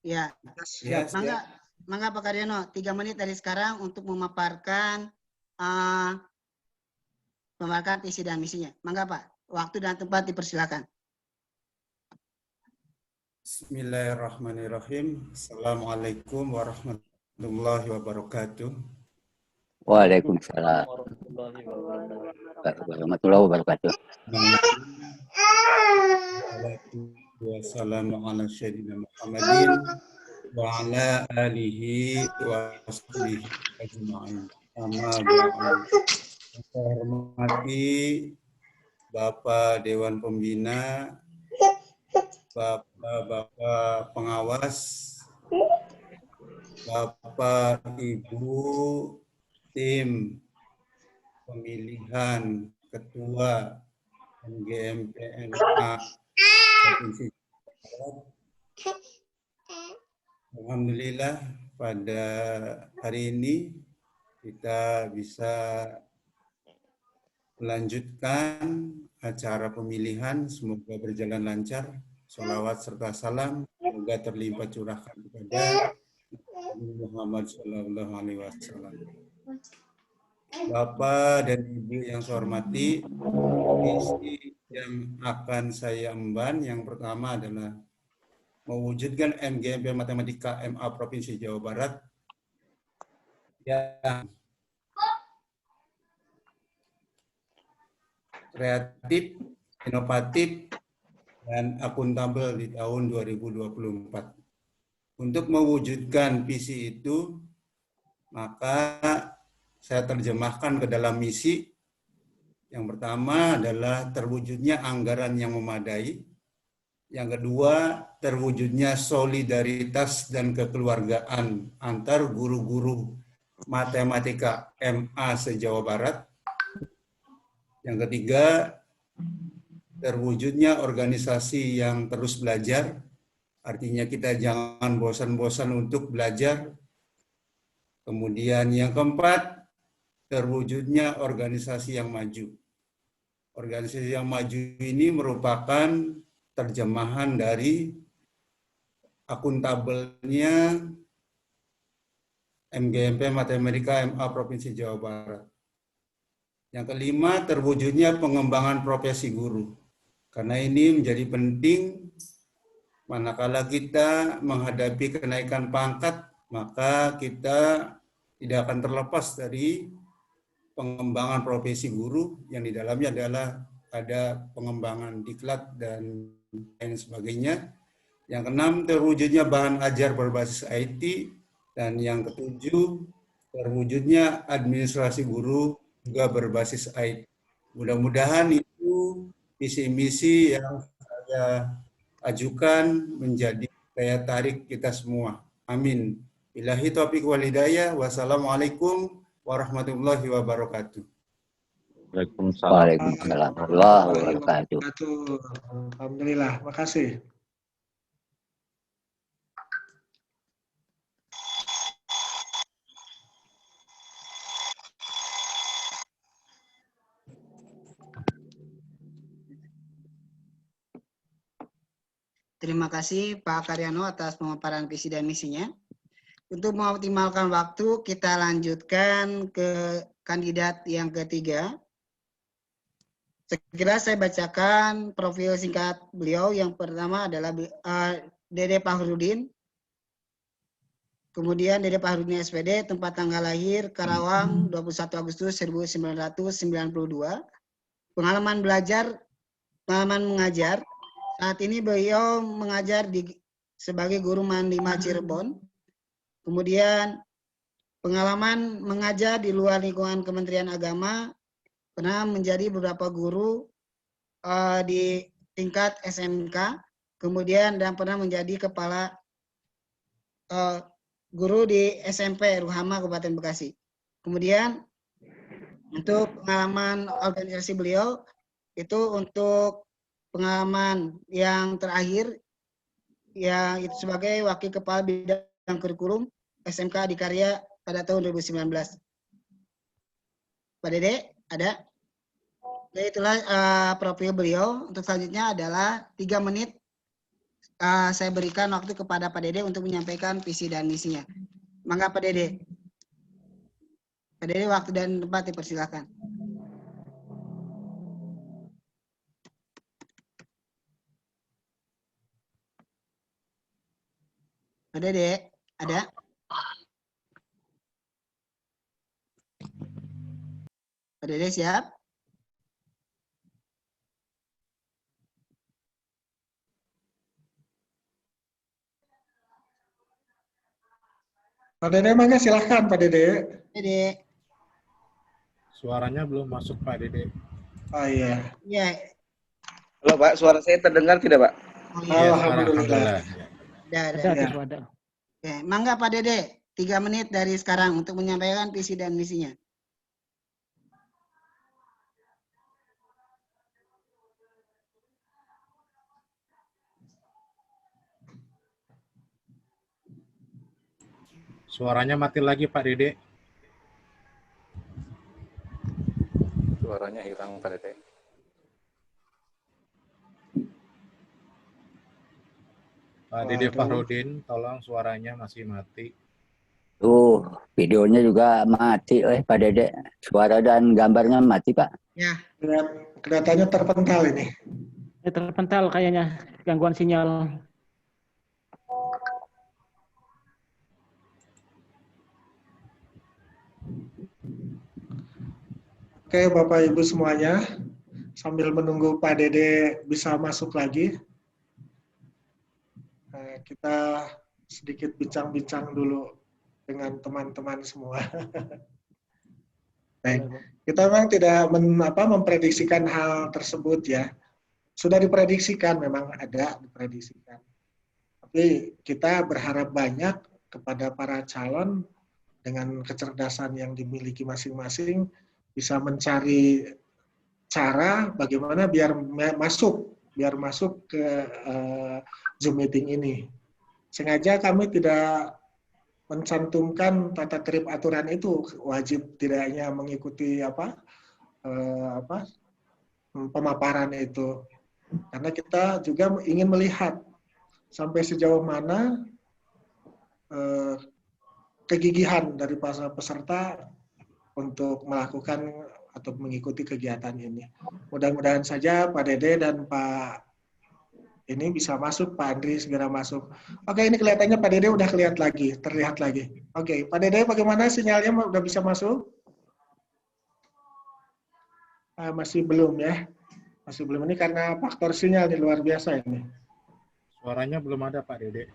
Ya. Ya, Mangga Pak Karyono, 3 menit dari sekarang untuk memaparkan visi dan misinya. Mangga Pak, waktu dan tempat dipersilakan. Bismillahirrahmanirrahim. Assalamualaikum warahmatullahi wabarakatuh. Waalaikumsalam warahmatullahi wabarakatuh. Wassalamu ala sayyidina Muhammadin wa ala alihi wa sahbihi ajma'in. Amma ba'du. Saya hormati Bapak Dewan Pembina, Bapak pengawas, Bapak Ibu tim pemilihan ketua MGMPMA Provinsi Jawa Barat. Alhamdulillah pada hari ini kita bisa melanjutkan acara pemilihan, semoga berjalan lancar. Sholawat serta salam semoga terlimpah curahkan kepada Muhammad Sallallahu Alaihi Wasallam. Bapak dan Ibu yang saya hormati, misi yang akan saya emban yang pertama adalah mewujudkan MGMP Matematika MA Provinsi Jawa Barat yang kreatif, inovatif, dan akuntabel di tahun 2024. Untuk mewujudkan visi itu, maka saya terjemahkan ke dalam misi. Yang pertama adalah terwujudnya anggaran yang memadai. Yang kedua, terwujudnya solidaritas dan kekeluargaan antar guru-guru matematika MA se-Jawa Barat. Yang ketiga, terwujudnya organisasi yang terus belajar, artinya kita jangan bosan-bosan untuk belajar. Kemudian yang keempat, terwujudnya organisasi yang maju. Organisasi yang maju ini merupakan terjemahan dari akuntabelnya MGMP Matematika MA Provinsi Jawa Barat. Yang kelima, terwujudnya pengembangan profesi guru. Karena ini menjadi penting manakala kita menghadapi kenaikan pangkat, maka kita tidak akan terlepas dari pengembangan profesi guru yang di dalamnya adalah ada pengembangan diklat dan lain sebagainya. Yang keenam, terwujudnya bahan ajar berbasis IT. Dan yang ketujuh, terwujudnya administrasi guru juga berbasis IT. Mudah-mudahan itu visi-misi yang saya ajukan menjadi daya tarik kita semua. Amin. Billahi taufiq wal hidayah. Wassalamualaikum warahmatullahi wabarakatuh. Waalaikumsalam warahmatullahi wabarakatuh. Alhamdulillah, makasih. Terima kasih Pak Karyono atas pemaparan visi dan misinya. Untuk mengoptimalkan waktu, kita lanjutkan ke kandidat yang ketiga. Segera saya bacakan profil singkat beliau. Yang pertama adalah Dede Fahrudin. Kemudian Dede Fahrudin SPD, tempat tanggal lahir Karawang 21 Agustus 1992. Pengalaman mengajar. Saat ini beliau mengajar sebagai guru MAN 5 Cirebon. Kemudian pengalaman mengajar di luar lingkungan Kementerian Agama, pernah menjadi beberapa guru di tingkat SMK, kemudian dan pernah menjadi kepala guru di SMP Ruhama Kabupaten Bekasi. Kemudian untuk pengalaman organisasi beliau itu untuk pengalaman yang terakhir yang itu sebagai wakil kepala bidang kurikulum SMK Adikarya pada tahun 2019. Pak Dede ada? Ya, itulah profil beliau. Untuk selanjutnya adalah 3 menit saya berikan waktu kepada Pak Dede untuk menyampaikan visi dan misinya. Mangga Pak Dede. Pak Dede, waktu dan tempat dipersilakan. Pak Dede, ada? Pak Dede siap? Pak Dede, mangga silahkan Pak Dede. Dede. Suaranya belum masuk Pak Dede. Oh iya. Iya. Halo Pak, suara saya terdengar tidak Pak? Oh, iya. Alhamdulillah. Ada. Oke, mangga Pak Dede, 3 menit dari sekarang untuk menyampaikan visi dan misinya. Suaranya mati lagi Pak Dede. Suaranya hilang Pak Dede. Pak Dede Fahrudin, tolong suaranya masih mati. Videonya juga mati Pak Dede. Suara dan gambarnya mati Pak. Ya. Kelihatannya terpental ini. Terpental kayaknya, gangguan sinyal. Oke, Bapak Ibu semuanya, sambil menunggu Pak Dede bisa masuk lagi, kita sedikit bincang-bincang dulu dengan teman-teman semua. Baik, kita memang tidak memprediksikan hal tersebut ya. Sudah diprediksikan, memang ada diprediksikan. Tapi kita berharap banyak kepada para calon dengan kecerdasan yang dimiliki masing-masing, bisa mencari cara bagaimana biar masuk ke Zoom meeting ini. Sengaja kami tidak mencantumkan tata tertib aturan itu, wajib tidaknya mengikuti pemaparan itu, karena kita juga ingin melihat sampai sejauh mana kegigihan dari para peserta untuk melakukan atau mengikuti kegiatan ini. Mudah-mudahan saja Pak Dede dan Pak ini bisa masuk, Pak Andri segera masuk. Oke, ini kelihatannya Pak Dede udah terlihat lagi. Oke, Pak Dede bagaimana sinyalnya, udah bisa masuk? Masih belum ya? Masih belum, ini karena faktor sinyal di luar biasa ini. Suaranya belum ada Pak Dede.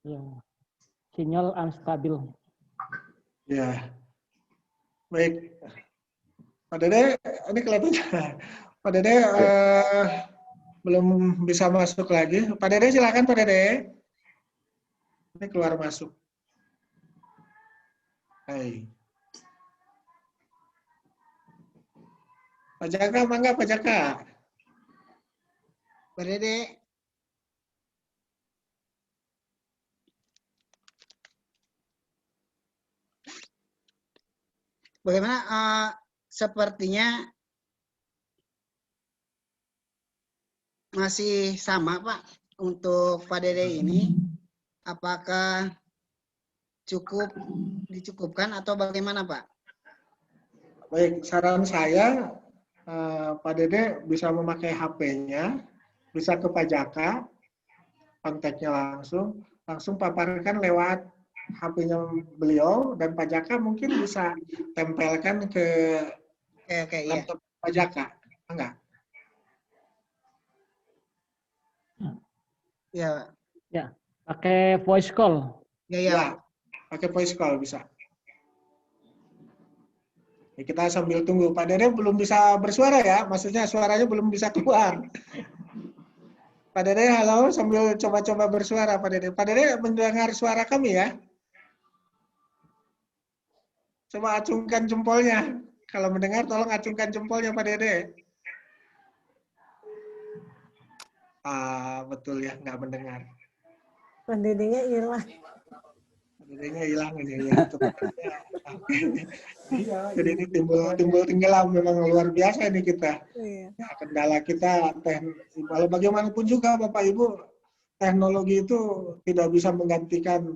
Ya, sinyal unstabil. Ya, baik. Pak Dede, ini kelihatannya Pak Dede belum bisa masuk lagi. Pak Dede silakan Pak Dede. Ini keluar masuk. Hai. Pak Jaka, mangga Pak Jaka. Pak Dede. Bagaimana sepertinya masih sama Pak untuk Pak Dede ini, apakah dicukupkan atau bagaimana Pak? Baik, saran saya Pak Dede bisa memakai HP-nya, bisa ke Pak Jaka, kontaknya langsung paparkan lewat HP-nya beliau, dan Pak Jaka mungkin bisa tempelkan ke laptop Pak Jaka, enggak? Ya, pakai voice call. Ya, pakai voice call bisa. Ya, kita sambil tunggu. Pak Dede belum bisa bersuara ya, maksudnya suaranya belum bisa keluar. Pak Dede, halo, sambil coba-coba bersuara Pak Dede. Pak Dede mendengar suara kami ya? Coba acungkan jempolnya. Kalau mendengar, tolong acungkan jempolnya Pak Dede. Ah, betul ya, nggak mendengar. Pak Dedenya hilang. Dedenya hilang ini ya. Jadi ini timbul tenggelam, memang luar biasa ini kita. Iya. Ya, kendala kita, kalau bagaimanapun juga Bapak Ibu, teknologi itu tidak bisa menggantikan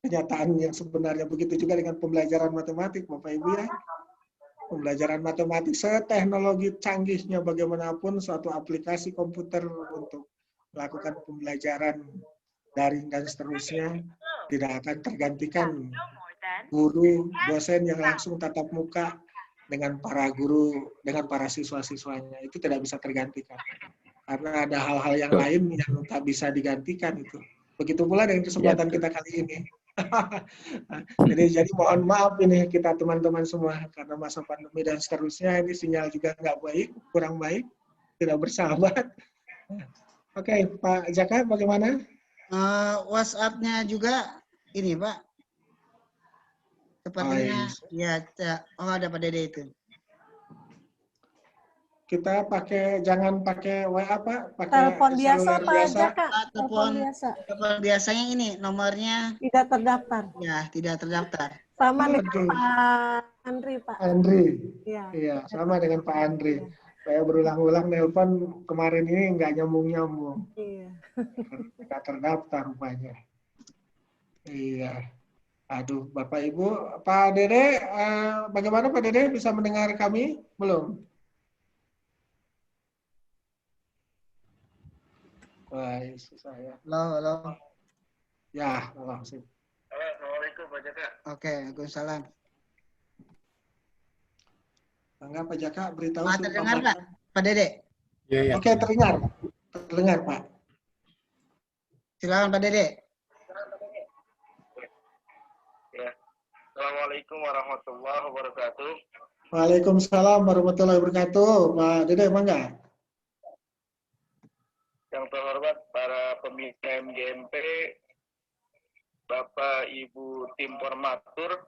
kenyataan yang sebenarnya. Begitu juga dengan pembelajaran matematik Bapak Ibu ya. Pembelajaran matematik seteknologi canggihnya bagaimanapun suatu aplikasi komputer untuk melakukan pembelajaran daring dan seterusnya tidak akan tergantikan guru, dosen yang langsung tatap muka dengan para guru, dengan para siswa-siswanya. Itu tidak bisa tergantikan. Karena ada hal-hal yang lain yang tak bisa digantikan itu. Begitu pula dengan kesempatan kita kali ini. jadi mohon maaf ini kita teman-teman semua karena masa pandemi dan seterusnya ini sinyal juga nggak baik, kurang baik, tidak bersahabat. Oke, Pak Jaka bagaimana? WhatsApp-nya juga ini Pak. Sepertinya ada Pak Dede itu. Kita jangan pakai WA Pak, pakai telepon biasa Pak Jaka. Telepon biasanya ini nomornya tidak terdaftar. Ya, tidak terdaftar. Sama dengan Pak Andri Pak. Andri. Iya. Iya, sama dengan Pak Andri. Saya berulang-ulang nelpon kemarin ini nggak nyambung-nyambung. Iya. Nggak terdaftar rupanya. Iya. Aduh, Bapak Ibu, Pak Dede, bagaimana Pak Dede bisa mendengar kami? Belum? Baik, saya. Halo. Ya, langsung. Assalamualaikum Pak Jaka. Oke, waalaikumsalam. Enggak Pak Jaka, beritahu. Terdengar Pak? Pak Dede? Ya. Oke, terdengar. Terdengar Pak. Silakan Pak Dede. Ya. Assalamualaikum warahmatullahi wabarakatuh. Waalaikumsalam warahmatullahi wabarakatuh. Pak Dede, mangga. Yang terhormat para pimpinan MGMP, Bapak Ibu tim formatur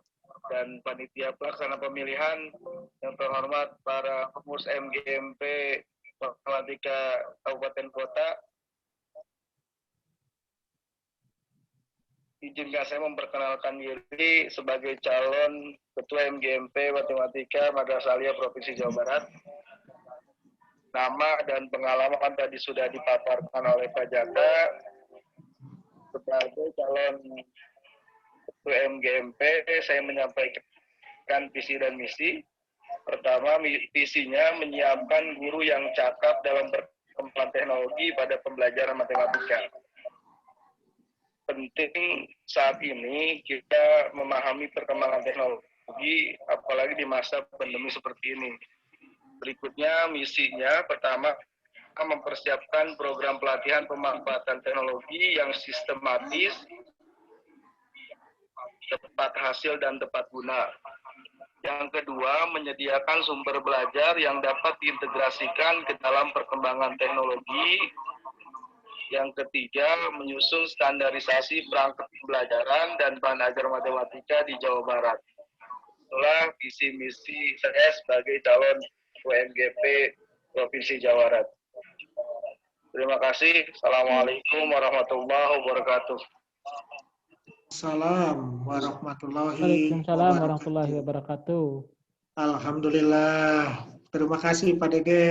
dan panitia pelaksana pemilihan, yang terhormat para pengurus MGMP Matematika Kabupaten Kota. Izinkan saya memperkenalkan diri sebagai calon Ketua MGMP Matematika Madrasah Aliyah Provinsi Jawa Barat. Nama dan pengalaman tadi sudah dipaparkan oleh Pak Jaka. Sebagai calon Ketua MGMP, saya menyampaikan visi dan misi. Pertama, visinya menyiapkan guru yang cakap dalam perkembangan teknologi pada pembelajaran matematika. Penting saat ini kita memahami perkembangan teknologi, apalagi di masa pandemi seperti ini. Berikutnya misinya, pertama, mempersiapkan program pelatihan pemanfaatan teknologi yang sistematis, tepat hasil dan tepat guna. Yang kedua, menyediakan sumber belajar yang dapat diintegrasikan ke dalam perkembangan teknologi. Yang ketiga, menyusun standarisasi perangkat pembelajaran dan bahan ajar matematika di Jawa Barat. Itulah visi misi saya sebagai calon UMGP Provinsi Jawa Barat. Terima kasih. Assalamualaikum warahmatullahi wabarakatuh. Assalamualaikum warahmatullahi Waalaikumsalam warahmatullahi wabarakatuh. Alhamdulillah. Terima kasih Pak Dede.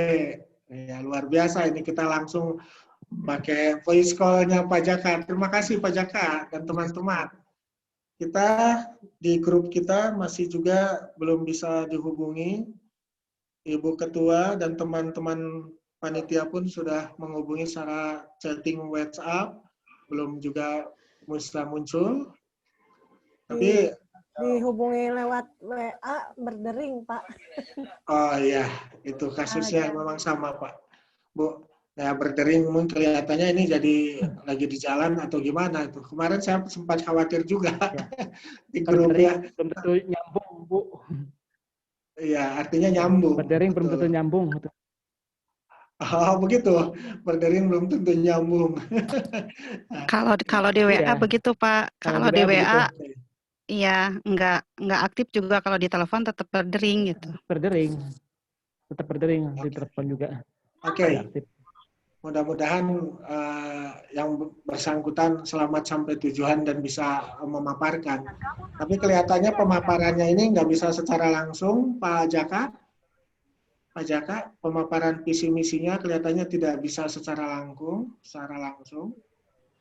Ya, luar biasa ini kita langsung pakai voice call-nya Pak Jaka. Terima kasih Pak Jaka dan teman-teman. Kita di grup kita masih juga belum bisa dihubungi. Ibu Ketua dan teman-teman panitia pun sudah menghubungi secara chatting WhatsApp, belum juga bisa muncul. Tapi dihubungi lewat WA berdering, Pak. Oh iya, itu kasusnya memang sama, Pak. Bu, nah berdering mungkin kelihatannya ini jadi lagi di jalan atau gimana itu. Kemarin saya sempat khawatir juga di grup ya. Belum tentu nyambung, Bu. Iya, artinya nyambung. Berdering belum tentu nyambung. Oh, begitu. Berdering belum tentu nyambung. Kalau di WA begitu Pak. Kalau di WA iya nggak aktif juga, kalau di telepon tetap berdering gitu. Berdering, tetap berdering di telepon juga. Oke. Mudah-mudahan yang bersangkutan selamat sampai tujuan dan bisa memaparkan. Tapi kelihatannya pemaparannya ini nggak bisa secara langsung, Pak Jaka. Pak Jaka, pemaparan visi misinya kelihatannya tidak bisa secara langsung.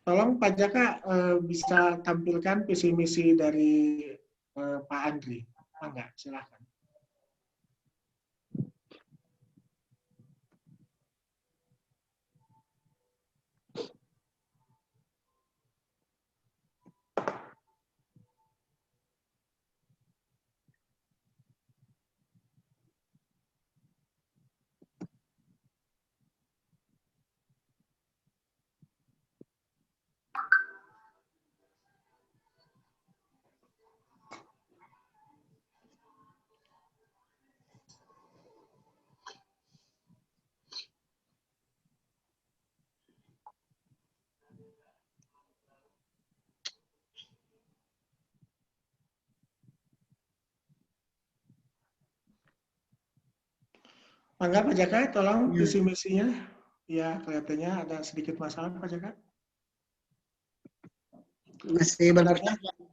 Tolong Pak Jaka bisa tampilkan visi misi dari Pak Andri. Enggak, silakan. Mangga Pak Jaka, tolong visi misinya. Ya, kelihatannya ada sedikit masalah Pak Jaka. Masih benar.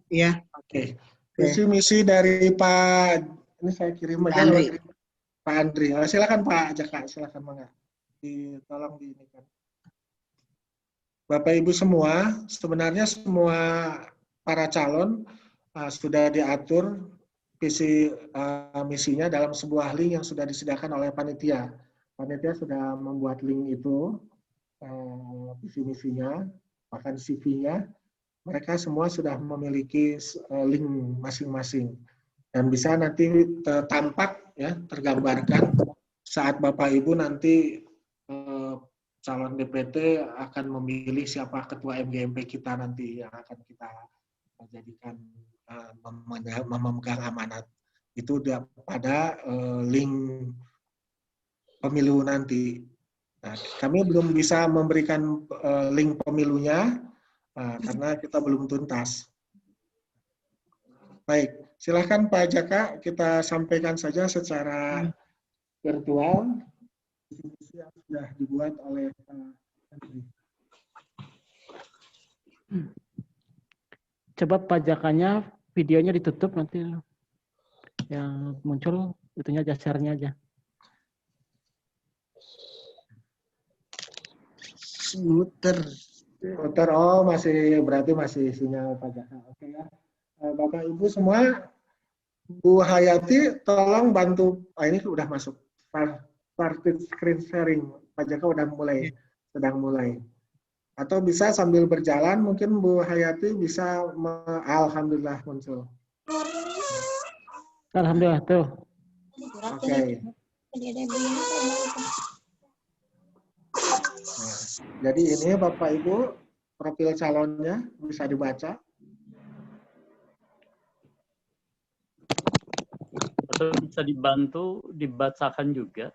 Iya. Oke. Visi misi dari Pak, ini saya kirim aja Pak Andri. Silakan Pak Jaka, silakan mangga. Tolong diinikan. Bapak Ibu semua, sebenarnya semua para calon sudah diatur visi misinya dalam sebuah link yang sudah disediakan oleh panitia. Panitia sudah membuat link itu, visi misinya, bahkan CV-nya. Mereka semua sudah memiliki link masing-masing dan bisa nanti tampak ya, tergambarkan saat Bapak Ibu nanti calon DPT akan memilih siapa ketua MGMP kita nanti yang akan kita jadikan memegang amanat. Itu pada link pemilu nanti. Nah, kami belum bisa memberikan link pemilunya karena kita belum tuntas. Baik, silakan Pak Jaka, kita sampaikan saja secara virtual visi yang sudah dibuat oleh Pak Andri. Coba pajakannya, videonya ditutup nanti yang muncul itunya share-nya aja. Muter, oh berarti masih sinyal Pak Jaka. Oke ya. Bapak Ibu semua, Bu Hayati tolong bantu, ini sudah masuk. Started screen sharing, Pak Jaka udah sedang mulai. Atau bisa sambil berjalan, mungkin Bu Hayati bisa, alhamdulillah muncul. Alhamdulillah tuh. Oke. Nah, jadi ini Bapak Ibu, profil calonnya bisa dibaca. Atau bisa dibantu dibacakan juga.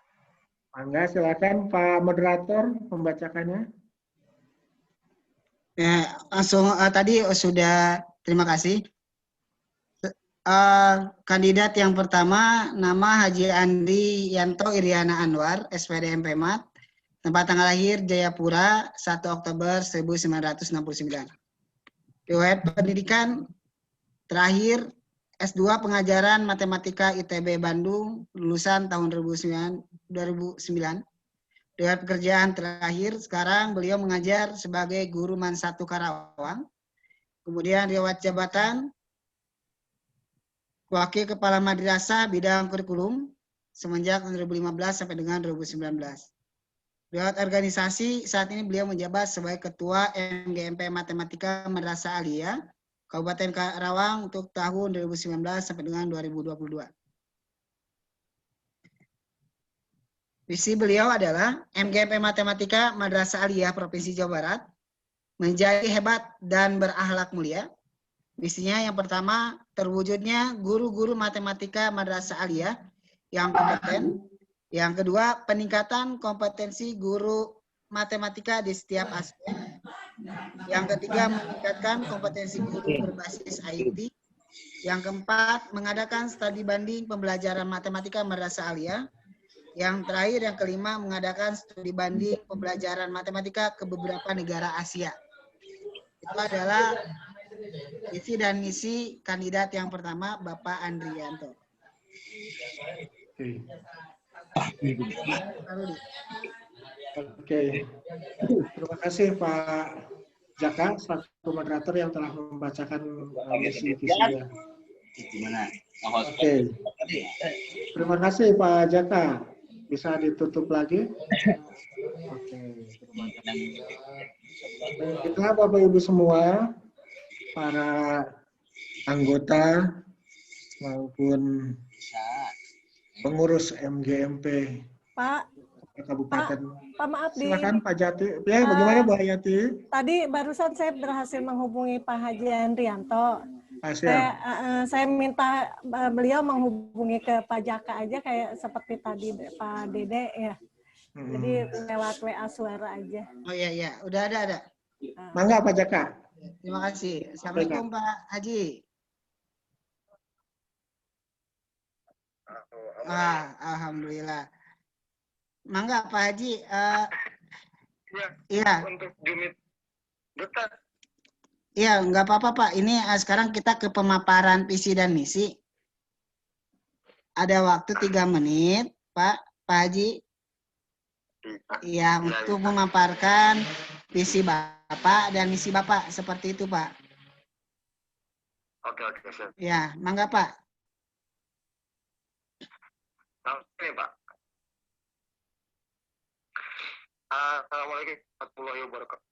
Mangga, silakan Pak Moderator membacakannya. Ya, langsung tadi sudah, terima kasih. Kandidat yang pertama nama Haji Andri Yanto Iriana Anwar, SPD MPMAT, tempat tanggal lahir Jayapura, 1 Oktober 1969. Riwayat pendidikan terakhir S2 Pengajaran Matematika ITB Bandung, lulusan tahun 2009. Riwayat pekerjaan terakhir sekarang beliau mengajar sebagai guru MAN 1 Karawang. Kemudian riwayat jabatan Wakil Kepala Madrasah bidang kurikulum semenjak 2015 sampai dengan 2019. Riwayat organisasi, saat ini beliau menjabat sebagai Ketua MGMP Matematika Madrasah Aliyah Kabupaten Karawang untuk tahun 2019 sampai dengan 2022. Visi beliau adalah MGMP Matematika Madrasah Aliyah Provinsi Jawa Barat menjadi hebat dan berakhlak mulia. Misinya yang pertama, terwujudnya guru-guru matematika Madrasah Aliyah yang kompeten. Yang kedua, peningkatan kompetensi guru matematika di setiap aspek. Yang ketiga, meningkatkan kompetensi guru berbasis IT. Yang keempat, mengadakan studi banding pembelajaran matematika madrasah aliyah. Yang terakhir, yang kelima, mengadakan studi banding pembelajaran matematika ke beberapa negara Asia. Itu adalah visi dan misi kandidat yang pertama, Bapak Andrianto. Oke. Terima kasih Pak Jaka, selaku moderator yang telah membacakan misi visinya. Oke. Terima kasih Pak Jaka. Bisa ditutup lagi? Oke. Baiklah Bapak Ibu semua, para anggota maupun pengurus MGMP Pak Kabupaten. Pak maaf Silakan Pak Jati. Ya, bagaimana Bu Hayati? Tadi barusan saya berhasil menghubungi Pak Haji Andrianto. Saya minta beliau menghubungi ke Pak Jaka aja kayak seperti tadi Pak Dede ya. Jadi lewat WA suara aja. Oh iya, udah ada. Mangga Pak Jaka. Terima kasih. Assalamualaikum Pak Haji. Alhamdulillah. Mangga Pak Haji. Iya. Untuk unit dekat. Iya, nggak apa-apa Pak. Ini sekarang kita ke pemaparan visi dan misi. Ada waktu 3 menit, Pak Haji. Iya, untuk memaparkan visi Bapak dan misi Bapak. Seperti itu, Pak. Oke, siap. Ya, mangga Pak. Oke, Pak. Assalamualaikum warahmatullahi wabarakatuh.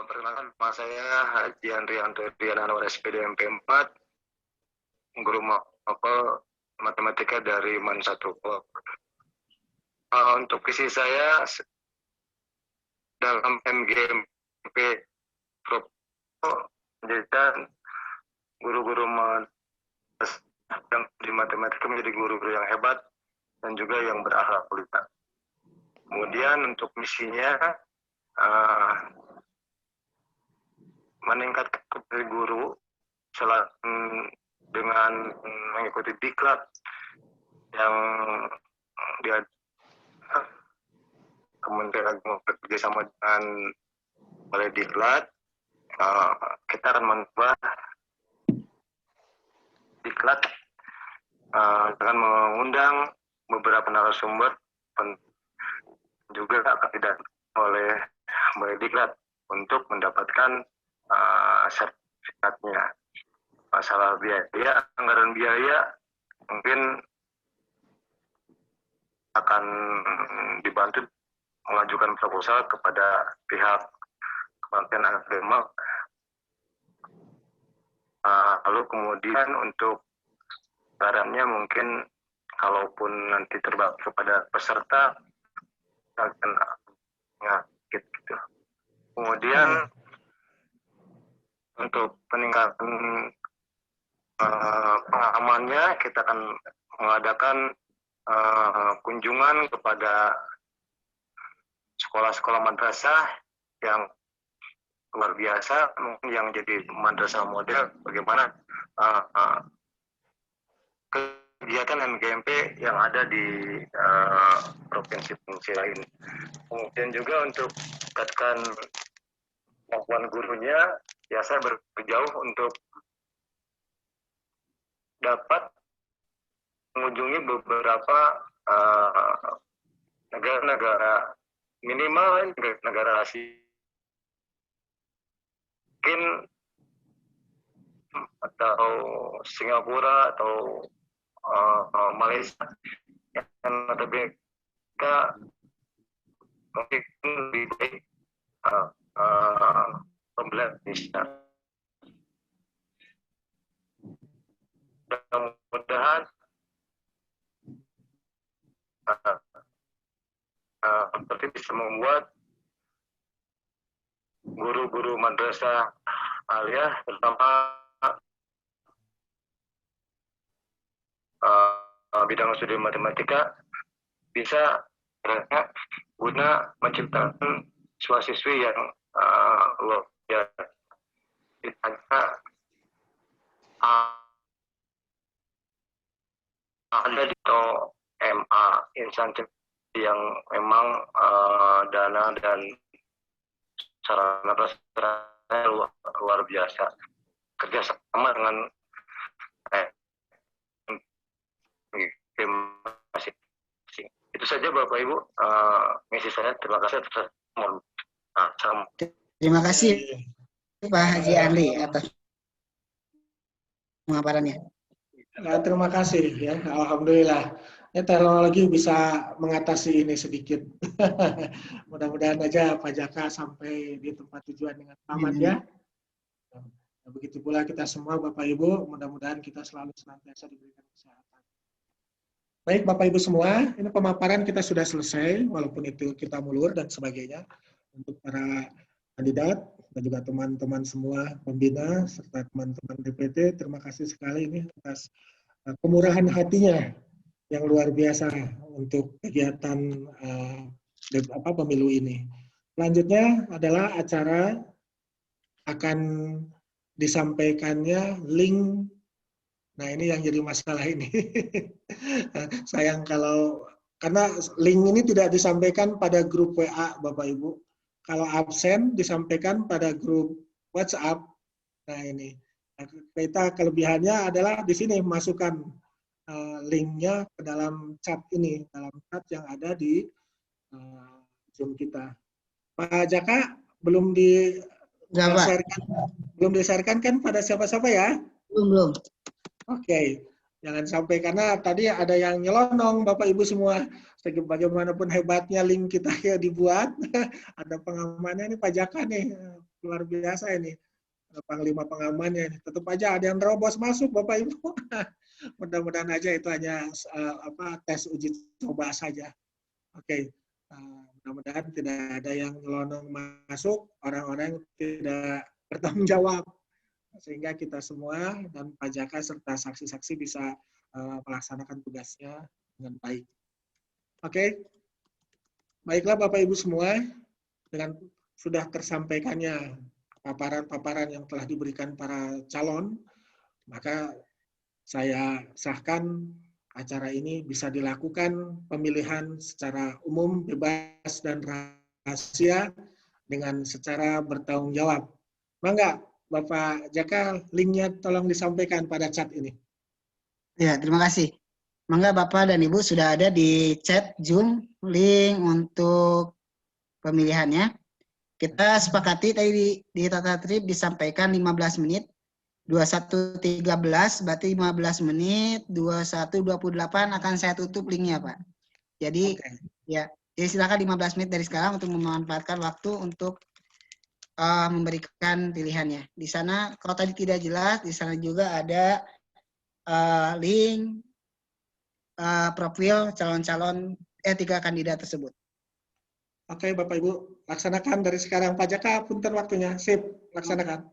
Perkenalkan nama saya Haji Andrianto Anwar SPD MP 4, guru matematika dari MAN 1. Untuk visi saya dalam MGMP menjadikan guru-guru yang di matematika menjadi guru-guru yang hebat dan juga yang berakhlak mulia. Kemudian untuk misinya meningkatkan kompetensi guru dengan mengikuti diklat yang dia Kementerian Agama bekerjasama dengan oleh diklat. Kita akan mengubah diklat dengan mengundang beberapa narasumber juga tidak oleh diklat untuk mendapatkan sertifikatnya. Masalah biaya, anggaran biaya mungkin akan dibantu mengajukan proposal kepada pihak Kementerian Agama. Lalu kemudian untuk anggarannya mungkin kalaupun nanti terbagi kepada peserta akan gitu. Kemudian untuk peningkatan pengalamannya, kita akan mengadakan kunjungan kepada sekolah-sekolah madrasah yang luar biasa, mungkin yang jadi madrasah model, bagaimana kegiatan MGMP yang ada di provinsi-provinsi lain. Kemudian juga untuk tingkatkan kemampuan gurunya, ya saya berjauh untuk dapat mengunjungi beberapa negara-negara, minimal negara Asia, mungkin atau Singapura atau Malaysia yang lebih mungkin lebih baik pembelajaran Indonesia. Mudah-mudahan seperti bisa membuat guru-guru madrasah aliyah terutama bidang studi matematika bisa guna menciptakan siswa-siswi yang luar biasa. Ada di MA instansi yang memang dana dan sarana prasarana luar biasa, kerjasama dengan masing-masing. Itu saja Bapak Ibu misi saya. Terima kasih atas Terima kasih Pak Haji Andri atas pemaparannya. Nah, terima kasih ya, alhamdulillah. Ya, teknologi bisa mengatasi ini sedikit. Mudah-mudahan aja Pak Jaka sampai di tempat tujuan dengan selamat ya. Nah, begitu pula kita semua Bapak Ibu, mudah-mudahan kita selalu senantiasa diberikan kesehatan. Baik Bapak Ibu semua, ini pemaparan kita sudah selesai, walaupun itu kita mulur dan sebagainya. Untuk para kandidat dan juga teman-teman semua pembina serta teman-teman DPT, terima kasih sekali ini atas kemurahan hatinya yang luar biasa untuk kegiatan pemilu ini. Selanjutnya adalah acara akan disampaikannya link. Nah ini yang jadi masalah ini. Sayang kalau karena link ini tidak disampaikan pada grup WA Bapak Ibu. Kalau absen disampaikan pada grup WhatsApp. Nah ini kita kelebihannya adalah di sini masukkan linknya ke dalam chat ini, dalam chat yang ada di Zoom kita. Pak Jaka belum di-sharekan kan pada siapa-siapa ya? Belum. Oke, jangan sampai karena tadi ada yang nyelonong Bapak Ibu semua. Bagaimanapun hebatnya link kita ya dibuat, ada pengamannya nih Pak Jaka nih, luar biasa ini. Panglima pengamannya ini. Tetap aja ada yang terobos masuk Bapak Ibu. Mudah-mudahan aja itu hanya tes uji coba saja. Oke. Mudah-mudahan tidak ada yang nyelonong masuk, orang-orang yang tidak bertanggung jawab. Sehingga kita semua dan Pak Jaka serta saksi-saksi bisa melaksanakan tugasnya dengan baik. Oke. Baiklah Bapak Ibu semua, dengan sudah tersampaikannya paparan-paparan yang telah diberikan para calon, maka saya sahkan acara ini bisa dilakukan pemilihan secara umum, bebas, dan rahasia dengan secara bertanggung jawab. Mangga, Bapak Jaka, linknya tolong disampaikan pada chat ini. Ya, terima kasih. Mangga Bapak dan Ibu sudah ada di chat Zoom link untuk pemilihannya. Kita sepakati tadi di tata tertib disampaikan 15 menit, 21.13 berarti 15 menit, 21.28 akan saya tutup linknya Pak. Jadi ya, jadi silakan 15 menit dari sekarang untuk memanfaatkan waktu untuk memberikan pilihannya. Di sana kalau tadi tidak jelas, di sana juga ada link profil calon-calon 3 kandidat tersebut. Oke Bapak Ibu, laksanakan dari sekarang. Pak Jaka, punten waktunya. Sip, laksanakan.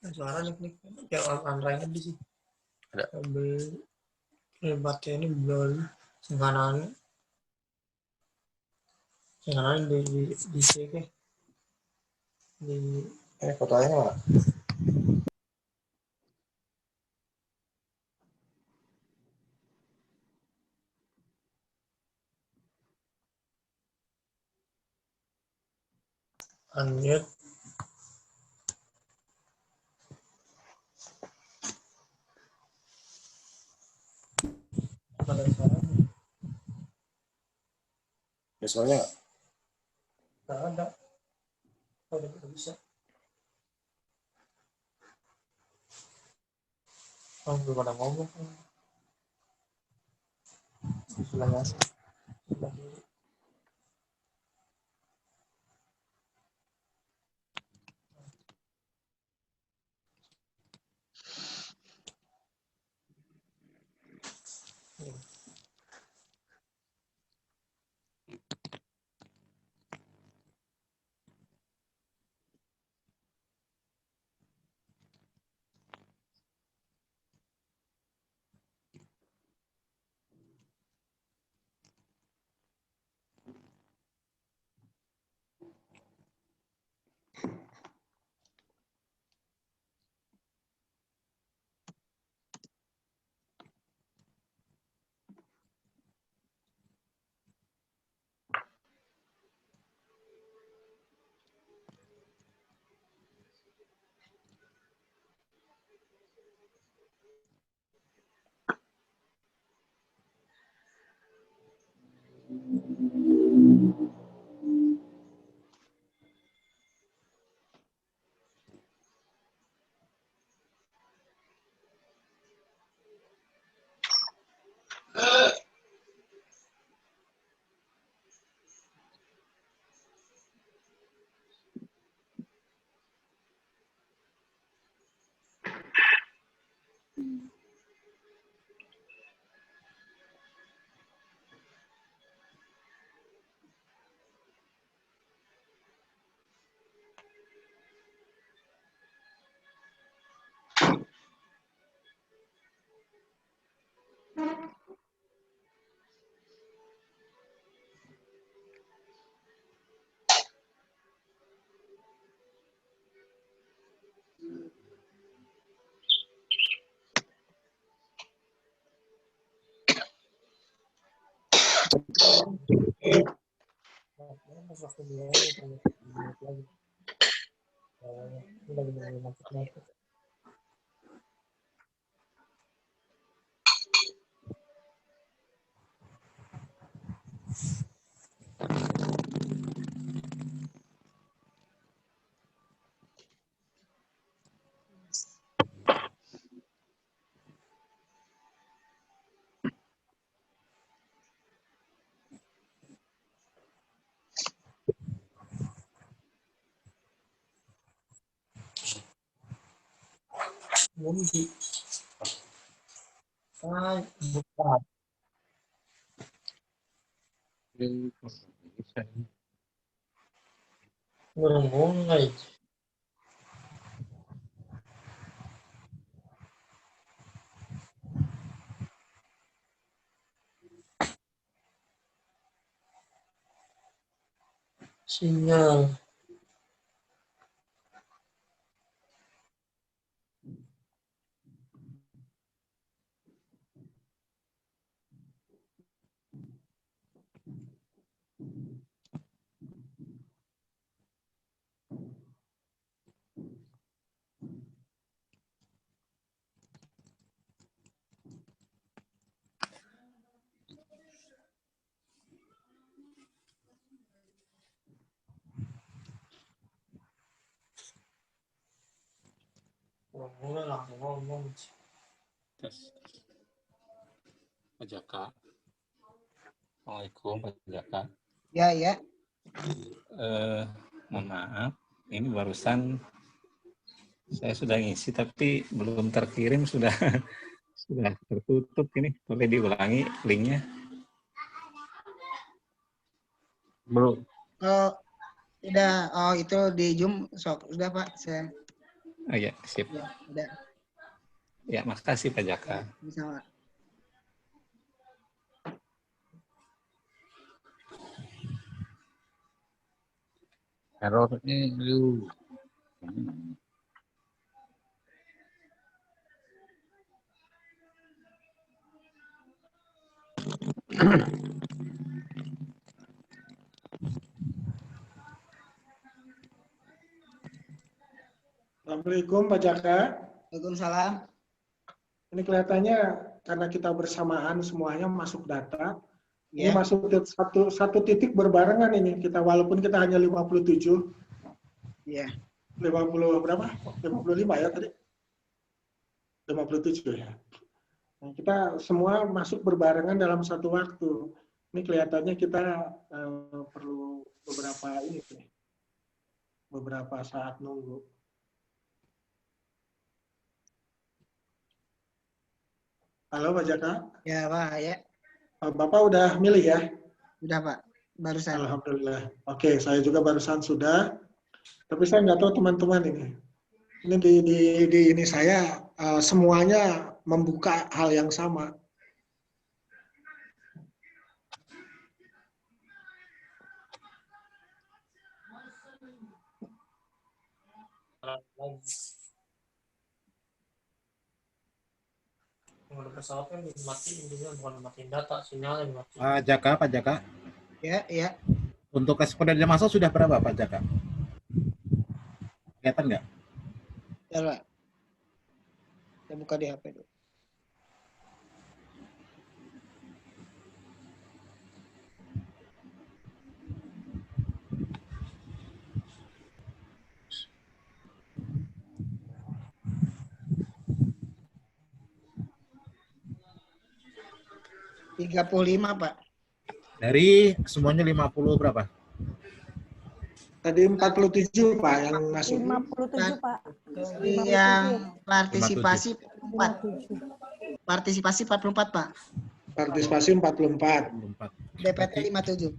Suara nih, yang Andra ini di sini. Ada. Lebatnya ini belum singkanan di sini di fotonya mana? Unmute. Ada suaranya. Ada suaranya nggak? Nggak ada. Oh, udah bisa. Oh, belum ada ngomong. Sudah masuk. Sudah. Mundi. Hai, bukan. Mulai. Sinyal. Mulai langsung ngomong. Tes. Pak Jaka. Assalamualaikum Pak Jaka. Ya, ya. Mohon maaf, ini barusan saya sudah ngisi tapi belum terkirim, sudah tertutup ini. Boleh diulangi linknya? Belum. Oh, udah. Oh, itu di Zoom. Sok, udah Pak. Saya Oh ya, sip. Ya, ada. Ya, makasih Pak Jaka. Sama. Errornya lu. Assalamualaikum Pak Jaka. Waalaikumsalam. Ini kelihatannya karena kita bersamaan semuanya masuk data. Ini Ya. masuk satu titik berbarengan ini kita walaupun kita hanya 57. Iya. 50 berapa? 55 ya tadi? 57 ya. Nah, kita semua masuk berbarengan dalam satu waktu. Ini kelihatannya kita perlu beberapa saat nunggu. Halo Pak Jaka. Ya Pak, ya. Bapak udah milih ya? Udah Pak, barusan. Alhamdulillah. Oke, saya juga barusan sudah. Tapi saya nggak tahu teman-teman ini. Ini di ini saya semuanya membuka hal yang sama. Kalau pesawat kan dimatiin juga, bukan matiin data, sinyalnya dimatiin. Pak Jaka. Ya, ya. Untuk responden yang masuk sudah berapa Pak Jaka? Kelihatan nggak? Ya Pak. Saya buka di HP dulu. $35 Pak. Dari semuanya 50 berapa? Tadi 47 Pak yang masuk. 57 Pak. Yang partisipasi 4. Partisipasi 44 Pak. Partisipasi 44. DPT 57.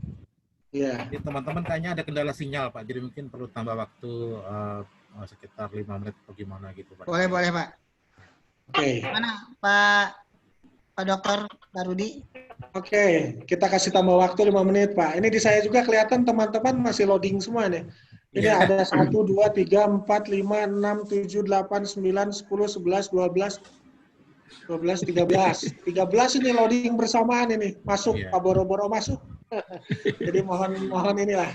Iya. Jadi teman-teman kayaknya ada kendala sinyal Pak, jadi mungkin perlu tambah waktu sekitar 5 menit atau gimana gitu Pak. Boleh Pak. Oke. Mana Pak Dokter Pak Rudi? Oke, kita kasih tambah waktu 5 menit Pak. Ini di saya juga kelihatan teman-teman masih loading semua nih. Ini ada 1, 2, 3, 4, 5, 6, 7, 8, 9, 10, 11, 12, 13. 13 ini loading bersamaan ini. Masuk, Pak Boro-Boro masuk. Jadi mohon inilah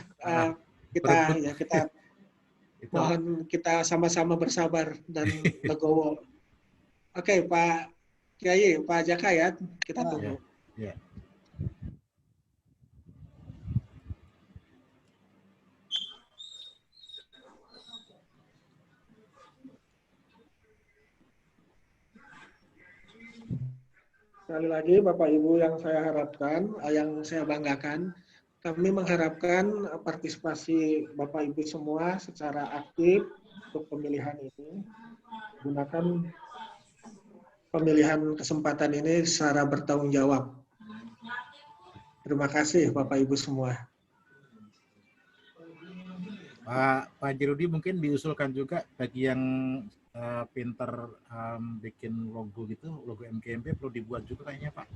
kita mohon kita sama-sama bersabar dan legowo. Oke, Pak Kiai, Pak Jaka ya, kita tunggu. Ya. Sekali lagi Bapak Ibu yang saya harapkan, yang saya banggakan, kami mengharapkan partisipasi Bapak Ibu semua secara aktif untuk pemilihan ini. Gunakan pemilihan kesempatan ini secara bertanggung jawab. Terima kasih Bapak Ibu semua. Pak Jirudi mungkin diusulkan juga bagi yang pinter bikin logo gitu, logo MGMP perlu dibuat juga kayaknya Pak.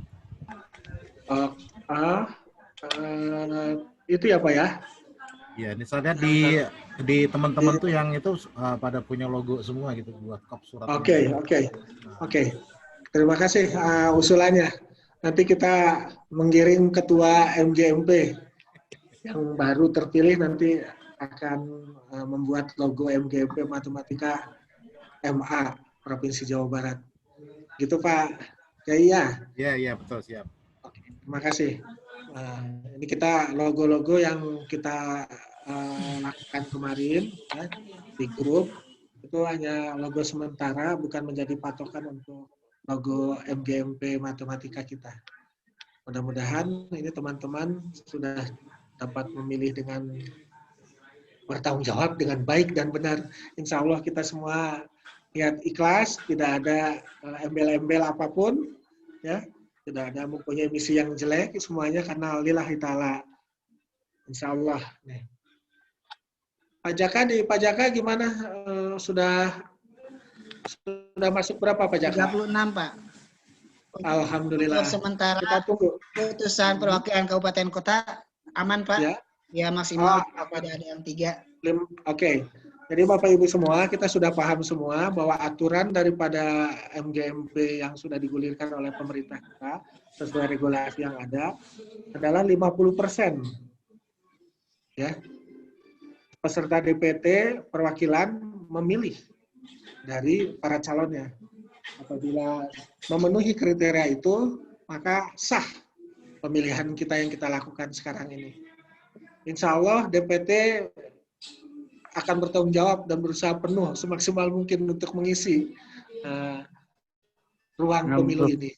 Itu ya Pak ya? Ya, misalnya di teman-teman tuh yang itu pada punya logo semua gitu buat kop surat. Oke. Terima kasih usulannya. Nanti kita mengirim ketua MGMP yang baru terpilih nanti akan membuat logo MGMP Matematika MA Provinsi Jawa Barat. Gitu Pak Kiai ya? Iya, betul, siap. Oke, terima kasih. Ini kita logo-logo yang kita lakukan kemarin ya, di grup itu hanya logo sementara, bukan menjadi patokan untuk logo MGMP Matematika kita. Mudah-mudahan ini teman-teman sudah dapat memilih dengan bertanggung jawab dengan baik dan benar. Insya Allah kita semua niat ikhlas, tidak ada embel-embel apapun, ya, tidak ada mempunyai misi yang jelek, semuanya karena lillahi ta'ala. Insya Allah. Nih. Pak Jaka gimana? Sudah sudah masuk berapa Pak Jaka? 36 Pak. Alhamdulillah. Untuk sementara Kita tunggu. Putusan perwakilan kabupaten kota aman Pak? Ya. Ya maksimal Aman. tidak ada yang 3. Oke. Jadi Bapak Ibu semua, kita sudah paham semua bahwa aturan daripada MGMP yang sudah digulirkan oleh pemerintah kita sesuai regulasi yang ada adalah 50%. Ya. Peserta DPT perwakilan memilih dari para calonnya. Apabila memenuhi kriteria itu, maka sah pemilihan kita yang kita lakukan sekarang ini. Insya Allah DPT akan bertanggung jawab dan berusaha penuh semaksimal mungkin untuk mengisi ruang pemilu ini.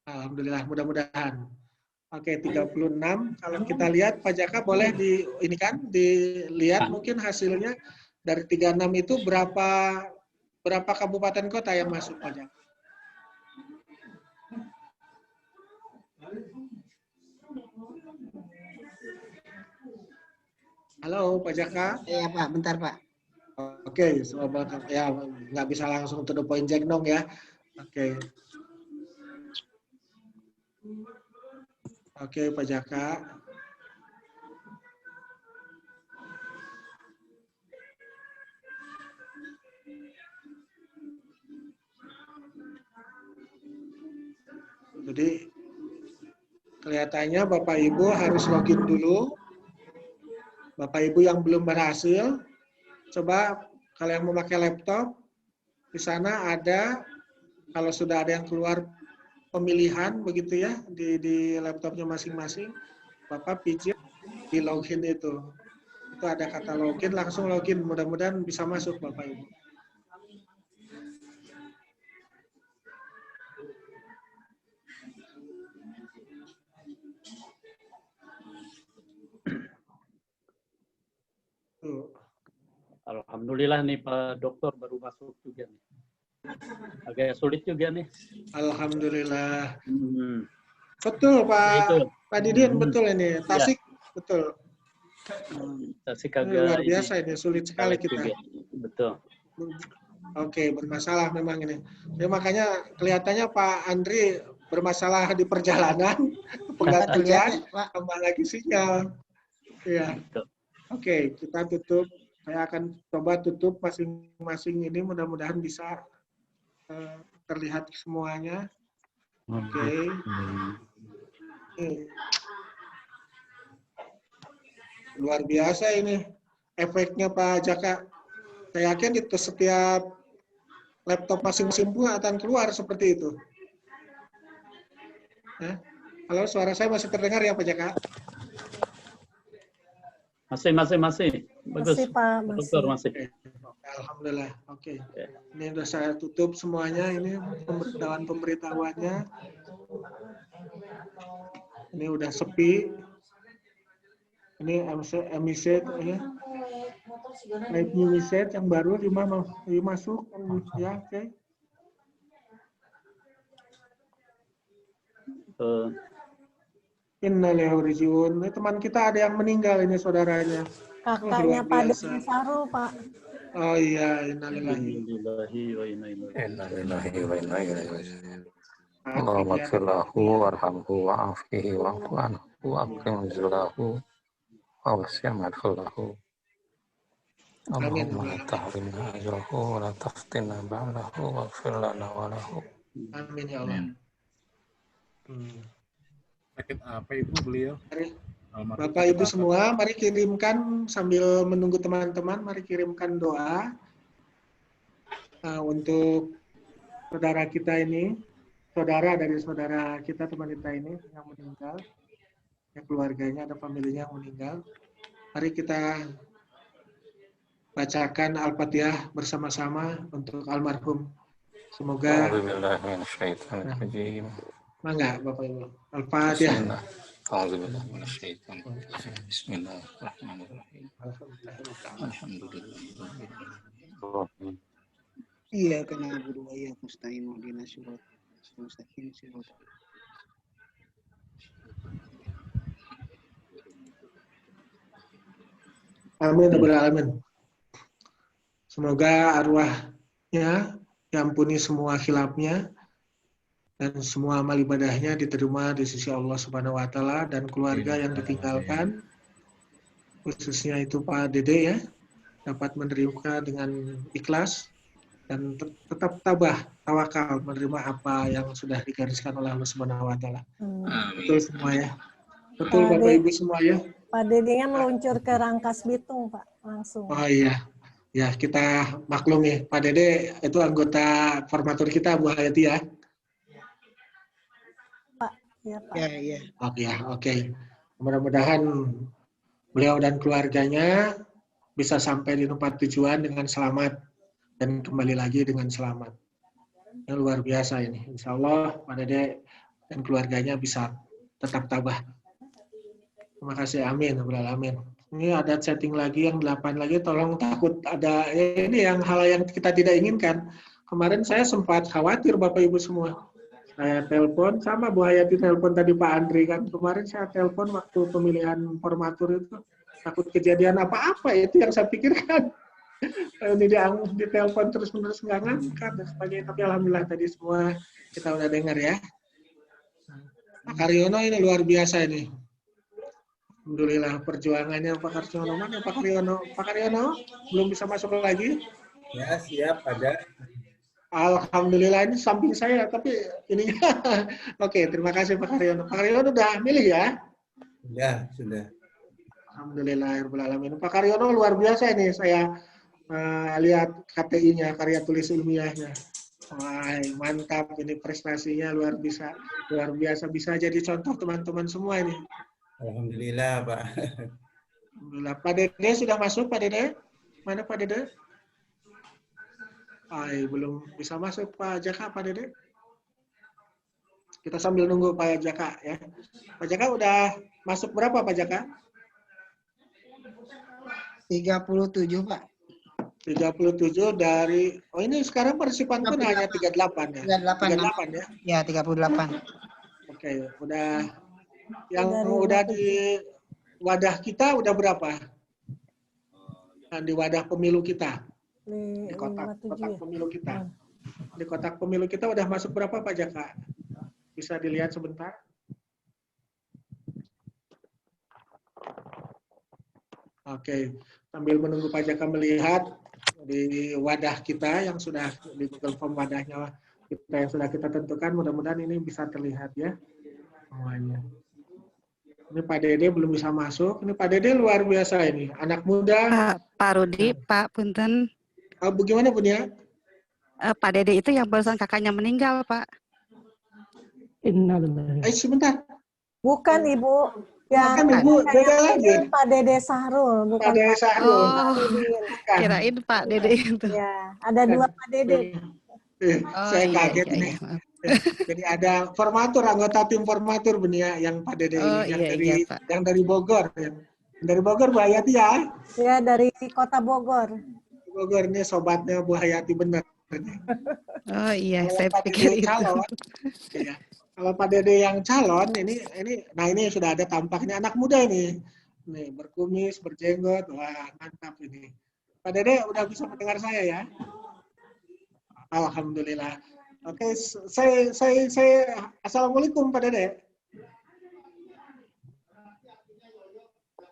Alhamdulillah, mudah-mudahan. Oke, 36. Kalau kita lihat, Pak Jaka boleh dilihat mungkin hasilnya dari 36 itu berapa kabupaten kota yang masuk, Pak Jaka? Halo, Pak Jaka. Iya Pak, bentar Pak. Oke, ya nggak bisa langsung to the point Jack dong ya. Oke. Oke, Pak Jaka. Jadi kelihatannya Bapak Ibu harus login dulu. Bapak Ibu yang belum berhasil, coba kalau yang memakai laptop, di sana ada, kalau sudah ada yang keluar pemilihan begitu ya, di laptopnya masing-masing, Bapak pijit di login itu. Itu ada kata login, langsung login, mudah-mudahan bisa masuk Bapak Ibu. Alhamdulillah nih Pak Dokter baru masuk juga nih. Agak sulit juga nih. Alhamdulillah. Betul Pak Didin, betul ini. Tasik, ya. Betul. Tasik agak luar biasa ini, sulit sekali kita. Juga. Betul. Oke, bermasalah memang ini. Ya, makanya kelihatannya Pak Andri bermasalah di perjalanan, penggantian, tambah lagi sinyal. Iya. Oke, kita tutup. Saya akan coba tutup masing-masing ini, mudah-mudahan bisa terlihat semuanya. Oke. Luar biasa ini efeknya Pak Jaka. Saya yakin itu setiap laptop masing-masing pun akan keluar seperti itu. Halo, suara saya masih terdengar ya Pak Jaka? Masih. Bagus. Masih Pak, Dokter, masih. Alhamdulillah. Oke. Ini sudah saya tutup semuanya. Ini pemberitahuannya. Ini udah sepi. Ini MISET ya. MISET yang baru 5 masuk ya, oke. Innalillahi wa inna ilaihi raji'un. Ini teman kita ada yang meninggal ini saudaranya. Kakaknya Pak Deddy Saru, Pak. Oh iya, innalillahi wa inna ilaihi raji'un. Allahumma ighfir lahu warhamhu wa'afihi wa'fu anhu wa'aqim nuzulahu wa wasi' madkhalahu. Allahumma la tahrimna ajrahu wa la taftinna ba'dahu waghfir lana wa lahu. Amin ya Allah. Sakit apa Ibu beliau? Bapak Ibu semua, mari kirimkan sambil menunggu teman-teman, mari kirimkan doa untuk saudara kita ini, saudara dari saudara kita, teman kita ini yang meninggal, yang keluarganya, ada familinya yang meninggal. Mari kita bacakan Al-Fatihah bersama-sama untuk almarhum. Semoga Mangga Bapak Ibu. Al-Fatihah. Bismillahirrahmanirrahim. Alhamdulillah. Iya karena na'budu wa iyyaka nasta'in ihdinas siratal mustaqim. Amin ya rabbal alamin. Semoga arwah diampuni semua khilafnya, dan semua amal ibadahnya diterima di sisi Allah Subhanahu wa taala, dan keluarga yang ditinggalkan khususnya itu Pak Dede ya dapat menerima dengan ikhlas dan tetap tabah tawakal menerima apa yang sudah digariskan oleh Allah Subhanahu wa taala. Betul semua ya. Betul Bapak Ibu semua ya. Pak Dedenya meluncur ke Rangkas Bitung, Pak, langsung. Oh iya. Ya, kita maklum nih, Pak Dede itu anggota formatur kita, Bu Hayati ya. Pak, ya Pak. Ya. Oke. Mudah-mudahan beliau dan keluarganya bisa sampai di tempat tujuan dengan selamat dan kembali lagi dengan selamat. Yang luar biasa ini. Insya Allah Pak Dede dan keluarganya bisa tetap tabah. Terima kasih, amin. Amin. Ini ada chatting lagi yang 8 lagi, tolong takut ada ini yang hal yang kita tidak inginkan. Kemarin saya sempat khawatir Bapak Ibu semua. Saya telepon, sama Bu Hayati telepon tadi Pak Andri kan. Kemarin saya telepon waktu pemilihan formatur itu, takut kejadian apa-apa, itu yang saya pikirkan. Ini ditelepon terus-menerus nggak ngangkat dan sebagainya. Tapi alhamdulillah tadi semua kita udah dengar ya. Pak Karyono ini luar biasa ini. Alhamdulillah perjuangannya Pak Karyono. Mana Pak Karyono? Pak Karyono belum bisa masuk lagi? Ya, siap, ada. Alhamdulillah ini samping saya, tapi ininya. Oke, terima kasih Pak Karyono. Pak Karyono udah milih ya? Sudah. Alhamdulillahirrahmanirrahim. Pak Karyono luar biasa ini, saya lihat KTI-nya, karya tulis ilmiahnya. Wah, mantap ini prestasinya luar biasa, bisa jadi contoh teman-teman semua ini. Alhamdulillah, Pak. Alhamdulillah. Pak Dede sudah masuk, Pak Dede? Mana Pak Dede? Belum bisa masuk Pak Jaka, Pak Dede. Kita sambil nunggu Pak Jaka ya. Pak Jaka udah masuk berapa Pak Jaka? 37 Pak. 37 dari, ini sekarang partisipan pun hanya 38 ya? 38 ya? Ya, 38. Oke, udah, yang udah di wadah kita udah berapa? Nah, di wadah pemilu kita? Di kotak pemilu kita. Di kotak pemilu kita udah masuk berapa Pak Jaka? Bisa dilihat sebentar. Oke, sambil menunggu Pak Jaka melihat di wadah kita yang sudah di Google Form wadahnya kita yang sudah kita tentukan, mudah-mudahan ini bisa terlihat ya semuanya. Ini Pak Dede belum bisa masuk. Ini Pak Dede luar biasa ini, anak muda. Pak Rudi, Pak Punten. Bagaimana Bun ya? Pak Dede itu yang barusan kakaknya meninggal, Pak. Sebentar. Bukan Ibu. Yang Ibu, beda lagi. Pak Dede Sahrul, bukan Pak Dede Sahrul. Oh, kirain Pak Dede itu. Ya, ada dua Pak Dede. Saya kaget nih. Jadi ada formatur, anggota tim formatur Benia yang Pak Dede ini, yang dari Bogor. Yang dari Bogor Bu Hayati ya? Ya, dari kota Bogor. Bogor ini sobatnya Bu Hayati benar. Oh iya, saya Pak pikir Dede itu. calon, ya. Kalau Pak Dede yang calon ini sudah ada tampaknya anak muda ini. Nih, berkumis, berjenggot, wah mantap ini. Pak Dede udah bisa mendengar saya ya? Alhamdulillah. Oke, saya Assalamualaikum Pak Dede.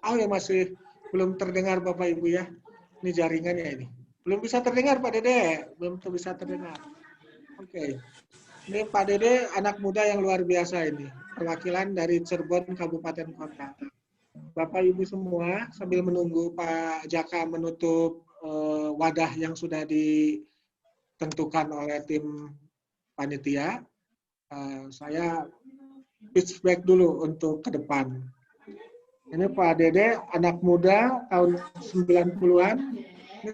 Ya masih belum terdengar Bapak Ibu ya. Ini jaringannya ini. Belum bisa terdengar Pak Dede, belum bisa terdengar. Oke. Ini Pak Dede anak muda yang luar biasa ini. Perwakilan dari Cirebon Kabupaten Kota. Bapak Ibu semua sambil menunggu Pak Jaka menutup wadah yang sudah ditentukan oleh tim panitia, saya feedback dulu untuk ke depan. Ini Pak Dede, anak muda tahun 90-an, ini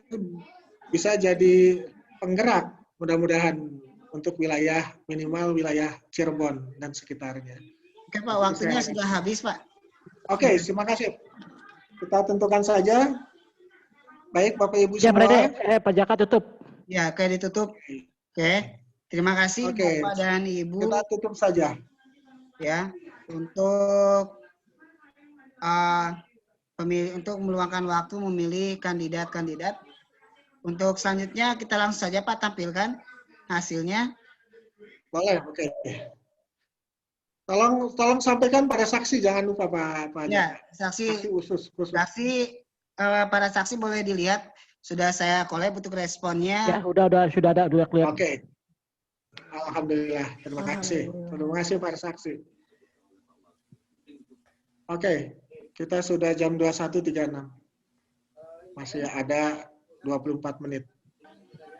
bisa jadi penggerak mudah-mudahan untuk wilayah, minimal wilayah Cirebon dan sekitarnya. Oke Pak, waktunya sudah habis Pak. Oke, terima kasih. Kita tentukan saja. Baik Bapak Ibu Ya, semua. Pak Jaka tutup. Ya, oke ditutup. Oke. Terima kasih Bapak dan Ibu. Kita tutup saja. Ya, untuk untuk meluangkan waktu memilih kandidat-kandidat Untuk selanjutnya kita langsung saja Pak tampilkan hasilnya. Boleh, oke. Tolong sampaikan pada saksi, jangan lupa Pak. Ya, saksi khusus. Saksi, para saksi boleh dilihat. Sudah saya collab untuk responnya. Ya, sudah ada kelihatan. Oke. Alhamdulillah, terima kasih. Terima kasih para saksi. Oke, kita sudah jam 21.36. Masih ada 24 menit.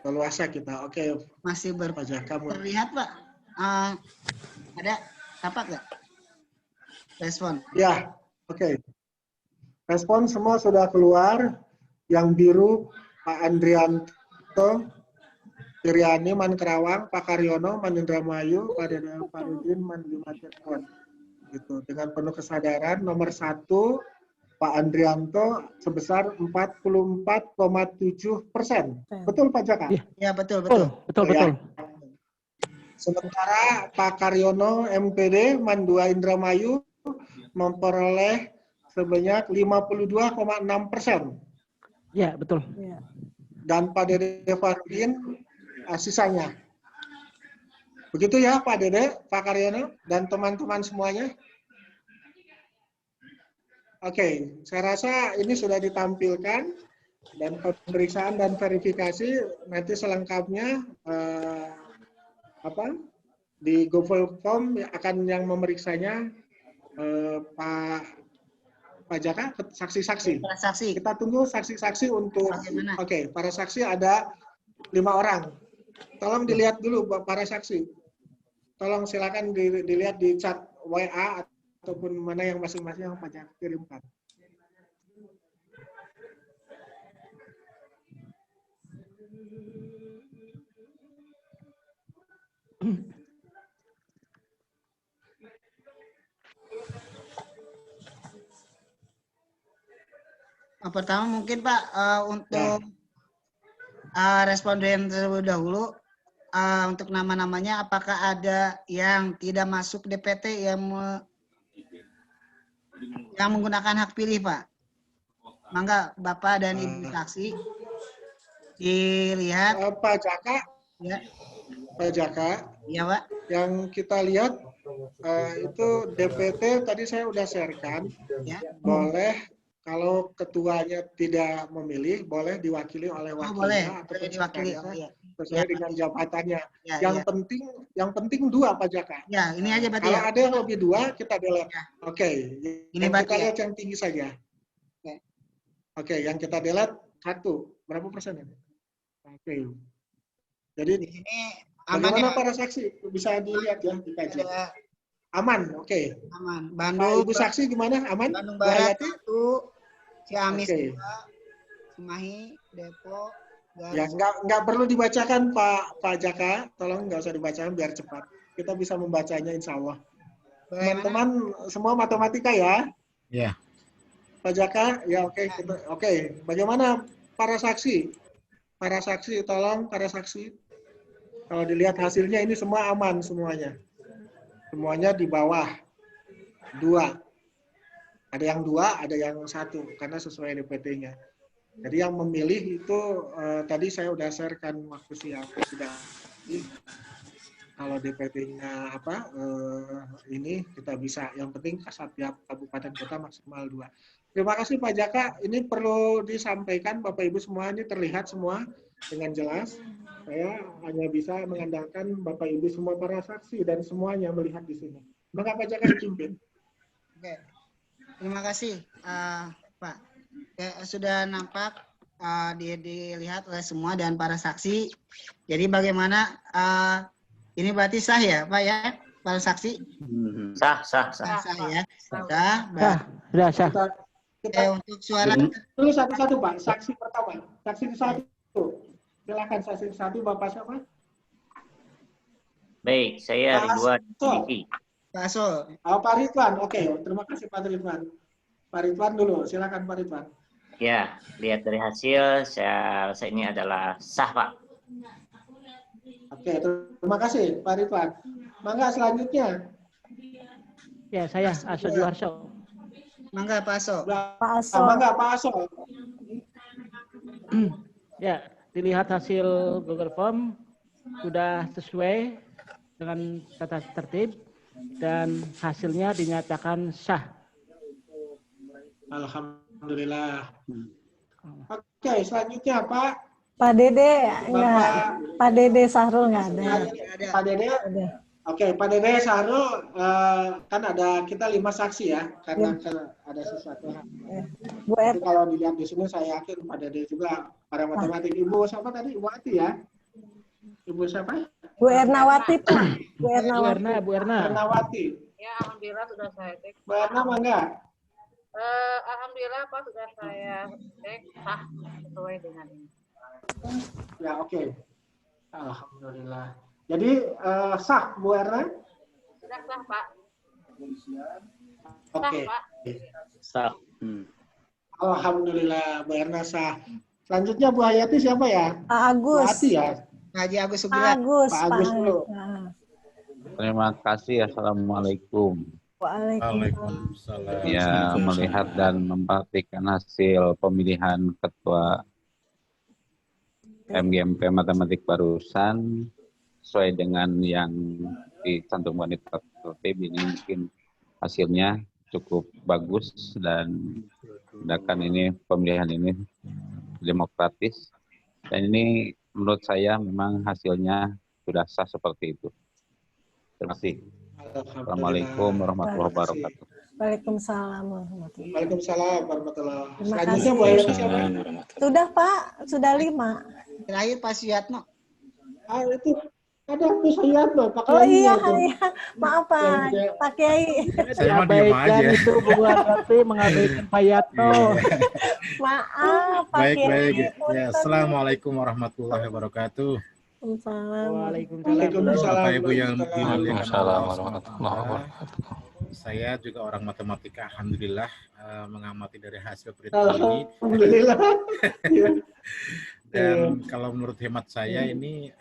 Leluasa kita. Oke. Masih terlihat Pak. Ada tapak nggak? Respon. Ya, oke. Respon semua sudah keluar. Yang biru Pak Andrianto, Iriani, Man Kerawang, Pak Karyono, Man Indramayu, Pak Dede Farudin, Man Limatirkon. Gitu. Dengan penuh kesadaran, nomor 1 Pak Andrianto sebesar 44,7%. Betul Pak Jaka? Ya, betul. Ya. Sementara Pak Karyono MPD Man 2 Indramayu memperoleh sebanyak 52,6%. Ya, betul. Dan Pak Dede Farudin sisanya. Begitu ya Pak Dede, Pak Karyono, dan teman-teman semuanya. Oke, saya rasa ini sudah ditampilkan dan pemeriksaan dan verifikasi nanti selengkapnya di Google Form akan yang memeriksanya Pak Jaka, saksi-saksi. Kita tunggu saksi-saksi untuk. Oke, para saksi ada 5 orang. Tolong dilihat dulu para saksi. Tolong silakan dilihat di chat WA ataupun mana yang masing-masing yang Pak Jaka kirimkan. Pertama mungkin Pak untuk responden terlebih dahulu untuk nama-namanya apakah ada yang tidak masuk DPT yang menggunakan hak pilih Pak? Mangga Bapak dan Ibu saksi dilihat. Pak Jaka. Ya. Pak Jaka. Iya Pak. Yang kita lihat itu DPT tadi saya udah sharekan. Ya. Boleh. Kalau ketuanya tidak memilih, boleh diwakili oleh wakilnya atau diwakili sesuai dengan jabatannya. Yang penting 2 Pak Jaka. Ya, ini aja berarti. Kalau ada yang lebih 2 kita delete. Oke. Ini kita lihat yang tinggi saja. Oke, yang kita delete 1. Berapa persen ini? Oke. Jadi ini aman bagaimana ya, para saksi bisa dilihat ya dikaji. Aman, oke. Aman. Bandung. Ibu saksi gimana? Aman? Bandung Barat 1, Ciamis 2, Cimahi, Depok. Ya, nggak perlu dibacakan Pak Jaka, tolong nggak usah dibacakan biar cepat. Kita bisa membacanya insya Allah. Teman-teman semua matematika ya? Ya. Pak Jaka, ya oke. Oke. Bagaimana para saksi? Para saksi, tolong para saksi. Kalau dilihat hasilnya ini semua aman semuanya. Semuanya di bawah 2. Ada yang 2, ada yang 1, karena sesuai DPT-nya. Jadi yang memilih itu tadi saya udah sharekan waktu siang. Kalau DPT-nya ini kita bisa. Yang penting setiap kabupaten kota maksimal 2. Terima kasih Pak Jaka. Ini perlu disampaikan Bapak Ibu semua, ini terlihat semua dengan jelas. Saya hanya bisa mengandalkan Bapak Ibu semua para saksi dan semuanya melihat di sini. Maka Pak Jaka dipimpin. Oke. Terima kasih Pak. Sudah nampak dilihat oleh semua dan para saksi. Jadi bagaimana ini berarti sah ya Pak ya, para saksi? Sah ya. Sah. Untuk suara dulu satu-satu Pak. Saksi pertama, saksi 1. Silakan saksi 1 Bapak siapa? Baik, saya Ridwan Diki. Pak Asol. Pak Ridwan, oke. Terima kasih Pak Ridwan. Pak Ridwan dulu, silakan Pak Ridwan. Ya, lihat dari hasil, saya rasa ini adalah sah Pak. Oke, terima kasih Pak Ridwan. Mangga selanjutnya. Ya, saya Aso Juarso. Mangga Pak Aso. Mangga Pak Aso. Ya, dilihat hasil Google Form sudah sesuai dengan tata tertib dan hasilnya dinyatakan sah. Alhamdulillah. Oke, selanjutnya Pak Dede enggak. Pak Dede Sahrul enggak ada. Pak Dede. Oke, Pak Dede Sahrul, kan ada kita 5 saksi ya, karena ada sesuatu hal. Bu Tapi kalau dilihat di sini saya yakin Pak Dede juga para matematik. Ibu siapa tadi? Ibu Ati ya? Ibu siapa? Bu Ernawati, Pak. Bu Ernawati. Bu Erna. Ernawati. Ya, alhamdulillah sudah saya cek. Bu Erna mangga? Alhamdulillah Pak sudah saya cek sah sesuai dengan ini. Ya, oke. Alhamdulillah. Jadi sah Bu Erna? Sudah sah Pak. Oke. Sah. Alhamdulillah Bu Erna sah. Selanjutnya Bu Hayati siapa ya? Pak Agus. Bu Ati ya? Haji Agus Pak Sugirat. Agus. Pak Agus dulu. Terima kasih. Assalamualaikum. Waalaikumsalam. Ya, melihat dan memperhatikan hasil pemilihan ketua MGMP Matematik barusan sesuai dengan yang dicantumkan di tata tertib, ini mungkin hasilnya cukup bagus dan tindakan ini, pemilihan ini demokratis, dan ini menurut saya memang hasilnya sudah sah seperti itu. Terima kasih. Assalamualaikum warahmatullahi wabarakatuh. Waalaikumsalam warahmatullahi wabarakatuh. Waalaikumsalam warahmatullahi wabarakatuh. Terima Selanjutnya kasih. Bu Hayati siapa? Sudah Pak, sudah 5. Terakhir Pak Suyatno. Itu ada Bu Suyatno, Pak Oh Kiai iya, itu. iya. Maaf Pak Kiai. Saya mah diem aja. Itu Bu Arwati mengabaikan Pak Yatno. Maaf Pak Kiai. Baik. Ya, Assalamualaikum warahmatullahi wabarakatuh. Waalaikumsalam. Bapak Ibu yang dimuliakan Allah warahmatullahi wabarakatuh. Saya juga orang matematika, alhamdulillah, mengamati dari hasil perhitungan ini. Alhamdulillah. Dan kalau menurut hemat saya ini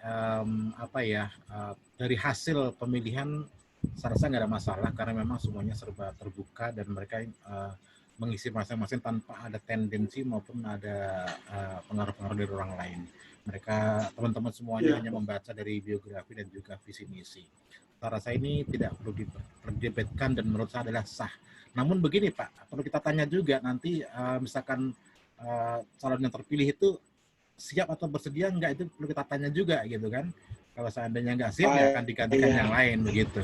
dari hasil pemilihan saya rasa nggak ada masalah karena memang semuanya serba terbuka dan mereka mengisi masing-masing tanpa ada tendensi maupun ada pengaruh-pengaruh dari orang lain. Mereka teman-teman semuanya hanya membaca dari biografi dan juga visi misi. Saya rasa ini tidak perlu diperdebatkan dan menurut saya adalah sah. Namun begini Pak, perlu kita tanya juga nanti misalkan calon yang terpilih itu siap atau bersedia enggak, itu perlu kita tanya juga gitu kan. Kalau seandainya enggak siap ya akan digantikan yang lain begitu.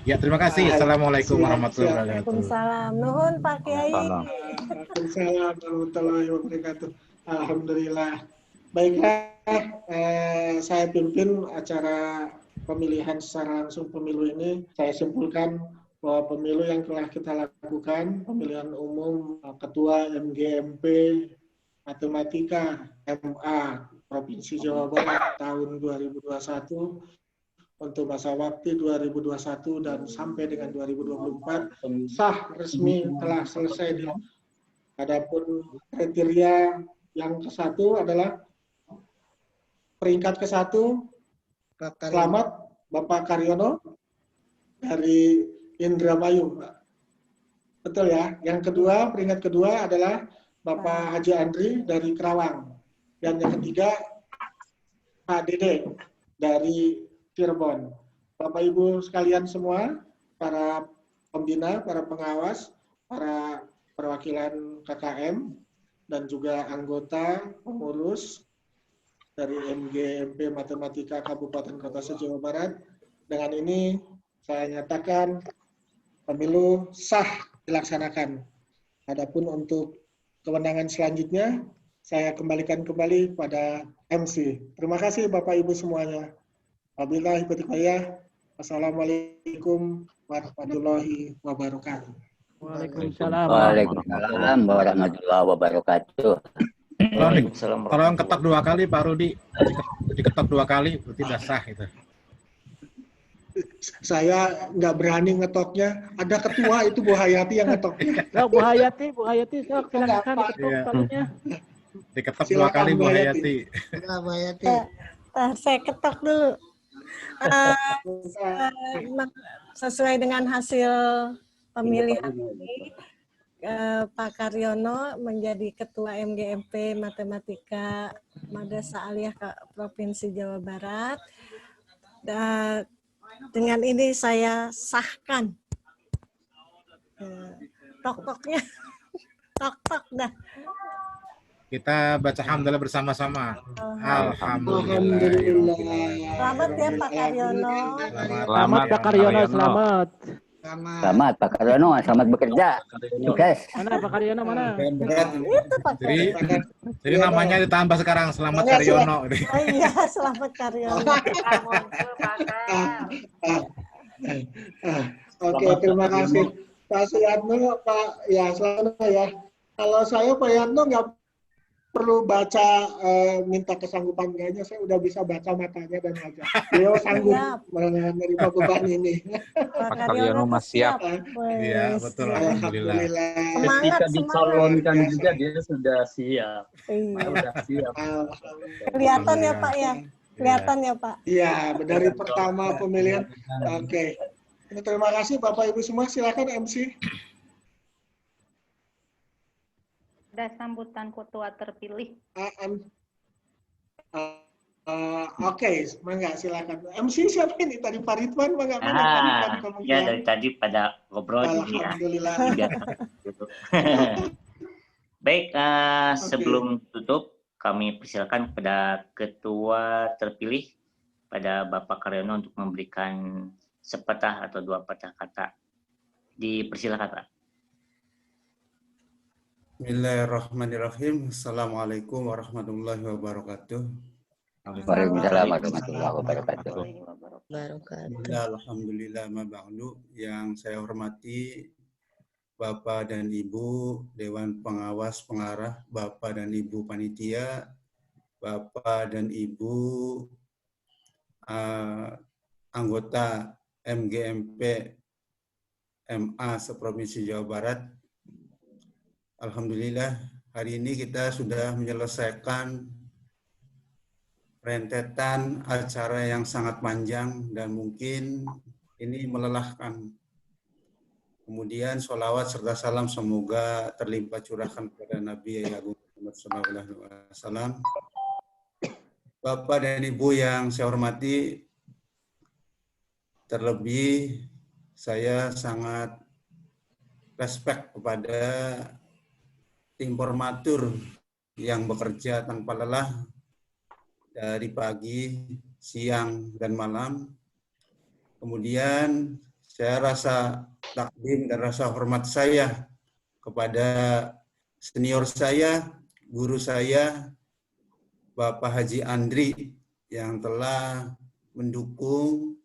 Ya, terima kasih. Assalamualaikum warahmatullahi wabarakatuh. Waalaikumsalam. Nuhun Pak Kiai. Waalaikumsalam warahmatullahi wabarakatuh. Alhamdulillah. Baiklah, saya pimpin acara pemilihan secara langsung pemilu ini. Saya simpulkan bahwa pemilu yang telah kita lakukan, pemilihan umum Ketua MGMP Matematika MA Provinsi Jawa Barat tahun 2021 untuk masa waktu 2021 dan sampai dengan 2024 sah resmi telah selesai. Adapun kriteria yang ke-1 adalah peringkat ke-1 selamat Bapak Karyono dari Indramayu, Pak. Betul ya. Yang kedua, peringkat kedua adalah Bapak Haji Andri dari Kerawang. Dan yang ketiga, Pak Dede dari Cirebon. Bapak Ibu sekalian semua, para pembina, para pengawas, para perwakilan KKM, dan juga anggota pengurus dari MGMP Matematika Kabupaten Kota se-Jawa Barat. Dengan ini saya nyatakan pemilu sah dilaksanakan. Adapun untuk kewenangan selanjutnya, saya kembalikan kembali pada MC. Terima kasih Bapak Ibu semuanya. Wabillahi taufiq hidayah. Wassalamualaikum warahmatullahi wabarakatuh. Waalaikumsalam. Waalaikumsalam warahmatullahi wabarakatuh. Tolong ketok 2 kali Pak Rudi. Diketok 2 kali berarti sudah sah itu. Saya nggak berani ngetoknya. Ada ketua itu Bu Hayati yang ngetoknya. Oh, Bu Hayati, silakan diketok talinya. Diketok 2 kali Bu Hayati. Bu Hayati. Saya ketok dulu. Sesuai dengan hasil pemilihan ini, Pak Karyono menjadi Ketua MGMP Matematika Madrasah Aliyah Provinsi Jawa Barat. Dan dengan ini saya sahkan tok-toknya. Tok-tok dah. Kita baca hamdalah bersama-sama. Alhamdulillah. Selamat ya Pak Karyono. Selamat Pak Karyono, selamat. Selamat Pak Karyono, selamat bekerja. Sukses. Mana Pak Karyono, mana? Itu Pak Karyono. Jadi namanya ditambah sekarang, Selamat Karyono. Oh iya, Selamat Karyono. Oke, terima kasih Pak Suyatno, Pak ya selamat ya. Kalau saya Pak Yatno nggak perlu baca minta kesanggupan kayaknya saya udah bisa baca matanya dan wajah. Beliau sanggup menerima beban ini. Pak Karyono masih siap. Iya, betul. Alhamdulillah. Ketika dicalonkan juga dia sudah siap. Sudah siap. Kelihatan ya Pak ya. Kelihatan ya Pak. Iya, dari pertama pemilihan. Oke. Terima kasih Bapak Ibu semua. Silakan MC. Ada sambutan ketua terpilih. Oke, mangga silakan. MC siapa ini tadi Pak Ridwan? Mangga Pak Ridwan. Ya dari tadi pada ngobrol. Alhamdulillah. Baik, sebelum tutup kami persilakan kepada ketua terpilih pada Bapak Karyono untuk memberikan sepatah atau dua patah kata. Dipersilakan Pak. Bismillahirrahmanirrahim. Assalamualaikum warahmatullahi wabarakatuh. Waalaikumsalam warahmatullahi wabarakatuh. Alhamdulillah ma ba'du. Yang saya hormati Bapak dan Ibu Dewan Pengawas Pengarah, Bapak dan Ibu Panitia, Bapak dan Ibu anggota MGMP MA seprovinsi Jawa Barat. Alhamdulillah, hari ini kita sudah menyelesaikan rentetan acara yang sangat panjang dan mungkin ini melelahkan. Kemudian sholawat serta salam semoga terlimpah curahkan kepada Nabi Agung Muhammad SAW. Bapak dan Ibu yang saya hormati, terlebih saya sangat respect kepada tim formatur yang bekerja tanpa lelah dari pagi, siang, dan malam. Kemudian saya rasa takdim dan rasa hormat saya kepada senior saya, guru saya, Bapak Haji Andri yang telah mendukung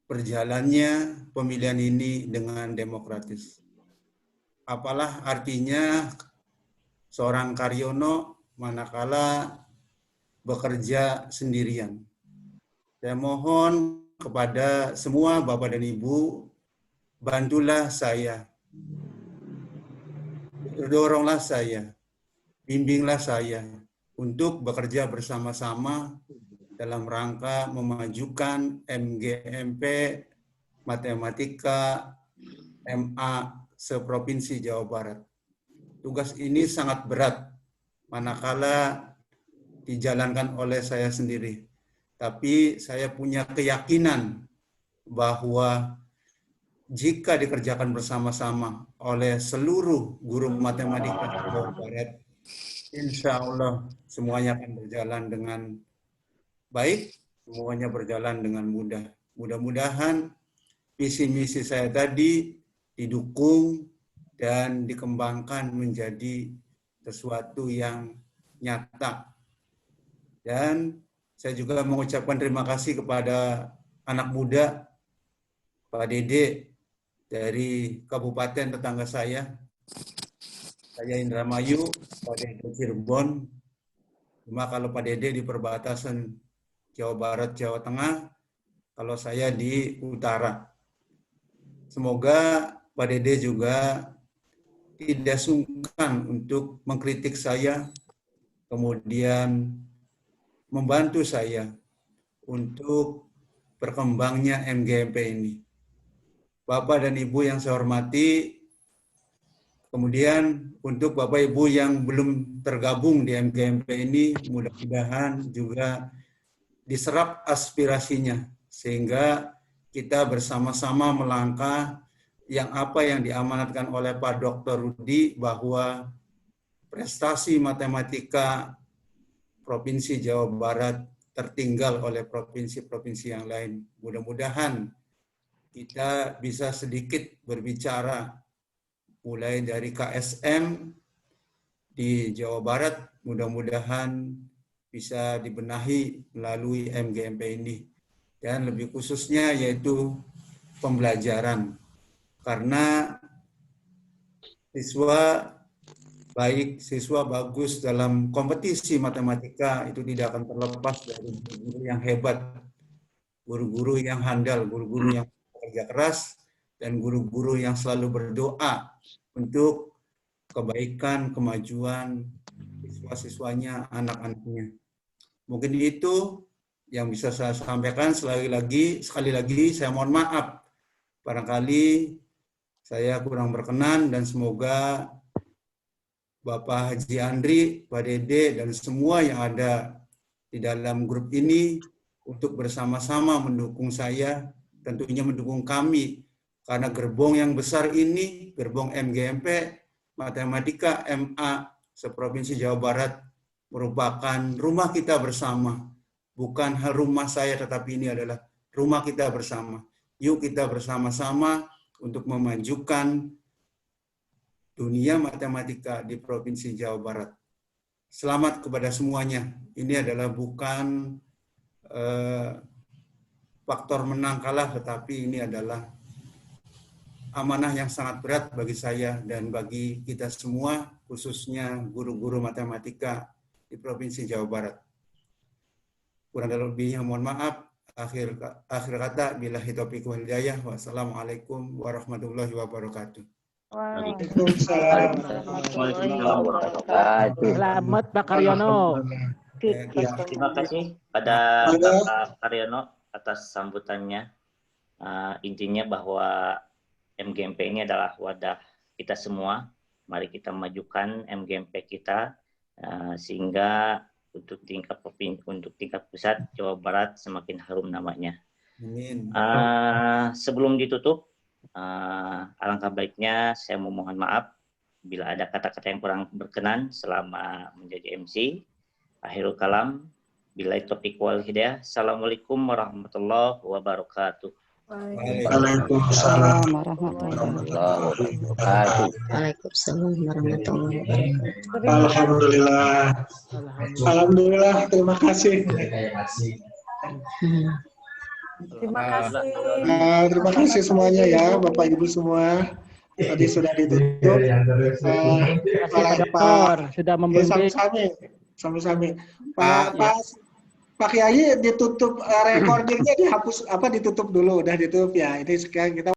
berjalannya pemilihan ini dengan demokratis. Apalah artinya seorang Karyono manakala bekerja sendirian. Saya mohon kepada semua Bapak dan Ibu, bantulah saya, doronglah saya, bimbinglah saya untuk bekerja bersama-sama dalam rangka memajukan MGMP Matematika MA seprovinsi Jawa Barat. Tugas ini sangat berat manakala dijalankan oleh saya sendiri. Tapi saya punya keyakinan bahwa jika dikerjakan bersama-sama oleh seluruh guru matematika Jawa Barat, insya Allah semuanya akan berjalan dengan baik, semuanya berjalan dengan mudah. Mudah-mudahan visi misi saya tadi didukung dan dikembangkan menjadi sesuatu yang nyata. Dan saya juga mengucapkan terima kasih kepada anak muda, Pak Dede dari kabupaten tetangga saya Indramayu, Pak Dede Cirebon. Cuma kalau Pak Dede di perbatasan Jawa Barat, Jawa Tengah, kalau saya di utara. Semoga Pak Dede juga tidak sungkan untuk mengkritik saya, kemudian membantu saya untuk berkembangnya MGMP ini. Bapak dan Ibu yang saya hormati, Kemudian untuk Bapak Ibu yang belum tergabung di MGMP ini, mudah-mudahan juga diserap aspirasinya sehingga kita bersama-sama melangkah yang apa yang diamanatkan oleh Pak Dr. Rudi, bahwa prestasi matematika Provinsi Jawa Barat tertinggal oleh provinsi-provinsi yang lain. Mudah-mudahan kita bisa sedikit berbicara mulai dari KSM di Jawa Barat, mudah-mudahan bisa dibenahi melalui MGMP ini. Dan lebih khususnya yaitu pembelajaran. Karena siswa baik, siswa bagus dalam kompetisi matematika itu tidak akan terlepas dari guru-guru yang hebat, guru-guru yang handal, guru-guru yang bekerja keras, dan guru-guru yang selalu berdoa untuk kebaikan, kemajuan siswa-siswanya, anak-anaknya. Mungkin itu yang bisa saya sampaikan. Sekali lagi saya mohon maaf. Barangkali saya kurang berkenan, dan semoga Bapak Haji Andri, Pak Dede, dan semua yang ada di dalam grup ini untuk bersama-sama mendukung saya, tentunya mendukung kami. Karena gerbong yang besar ini, gerbong MGMP, Matematika MA, seprovinsi Jawa Barat, merupakan rumah kita bersama. Bukan rumah saya, tetapi ini adalah rumah kita bersama. Yuk kita bersama-sama untuk memajukan dunia matematika di Provinsi Jawa Barat. Selamat kepada semuanya. Ini adalah bukan faktor menang kalah, tetapi ini adalah amanah yang sangat berat bagi saya dan bagi kita semua, khususnya guru-guru matematika di Provinsi Jawa Barat. Kurang dan lebihnya mohon maaf. Akhir kata, billahi taufiq wal hidayah. Wassalamualaikum warahmatullahi wabarakatuh. Waalaikumsalam. Selamat Pak Karyono. Terima kasih pada Pak Karyono atas sambutannya. Intinya bahwa MGMP ini adalah wadah kita semua. Mari kita majukan MGMP kita sehingga untuk tingkat provinsi, untuk tingkat pusat Jawa Barat semakin harum namanya. Amin. Sebelum ditutup, alangkah baiknya saya memohon maaf bila ada kata-kata yang kurang berkenan selama menjadi MC. Akhirul kalam, billahi taufiq wal hidayah. Assalamualaikum warahmatullahi wabarakatuh. Waalaikumsalam warahmatullahi wabarakatuh. Waalaikumsalam warahmatullahi wabarakatuh. Alhamdulillah. Alhamdulillah, terima kasih. Terima kasih. Terima kasih semuanya ya, Bapak Ibu semua. Tadi sudah ditutup. Pak sudah membimbing. Sami-sami. Pak Kiai ditutup recordingnya, dihapus ditutup dulu, udah ditutup ya. Ini sekarang kita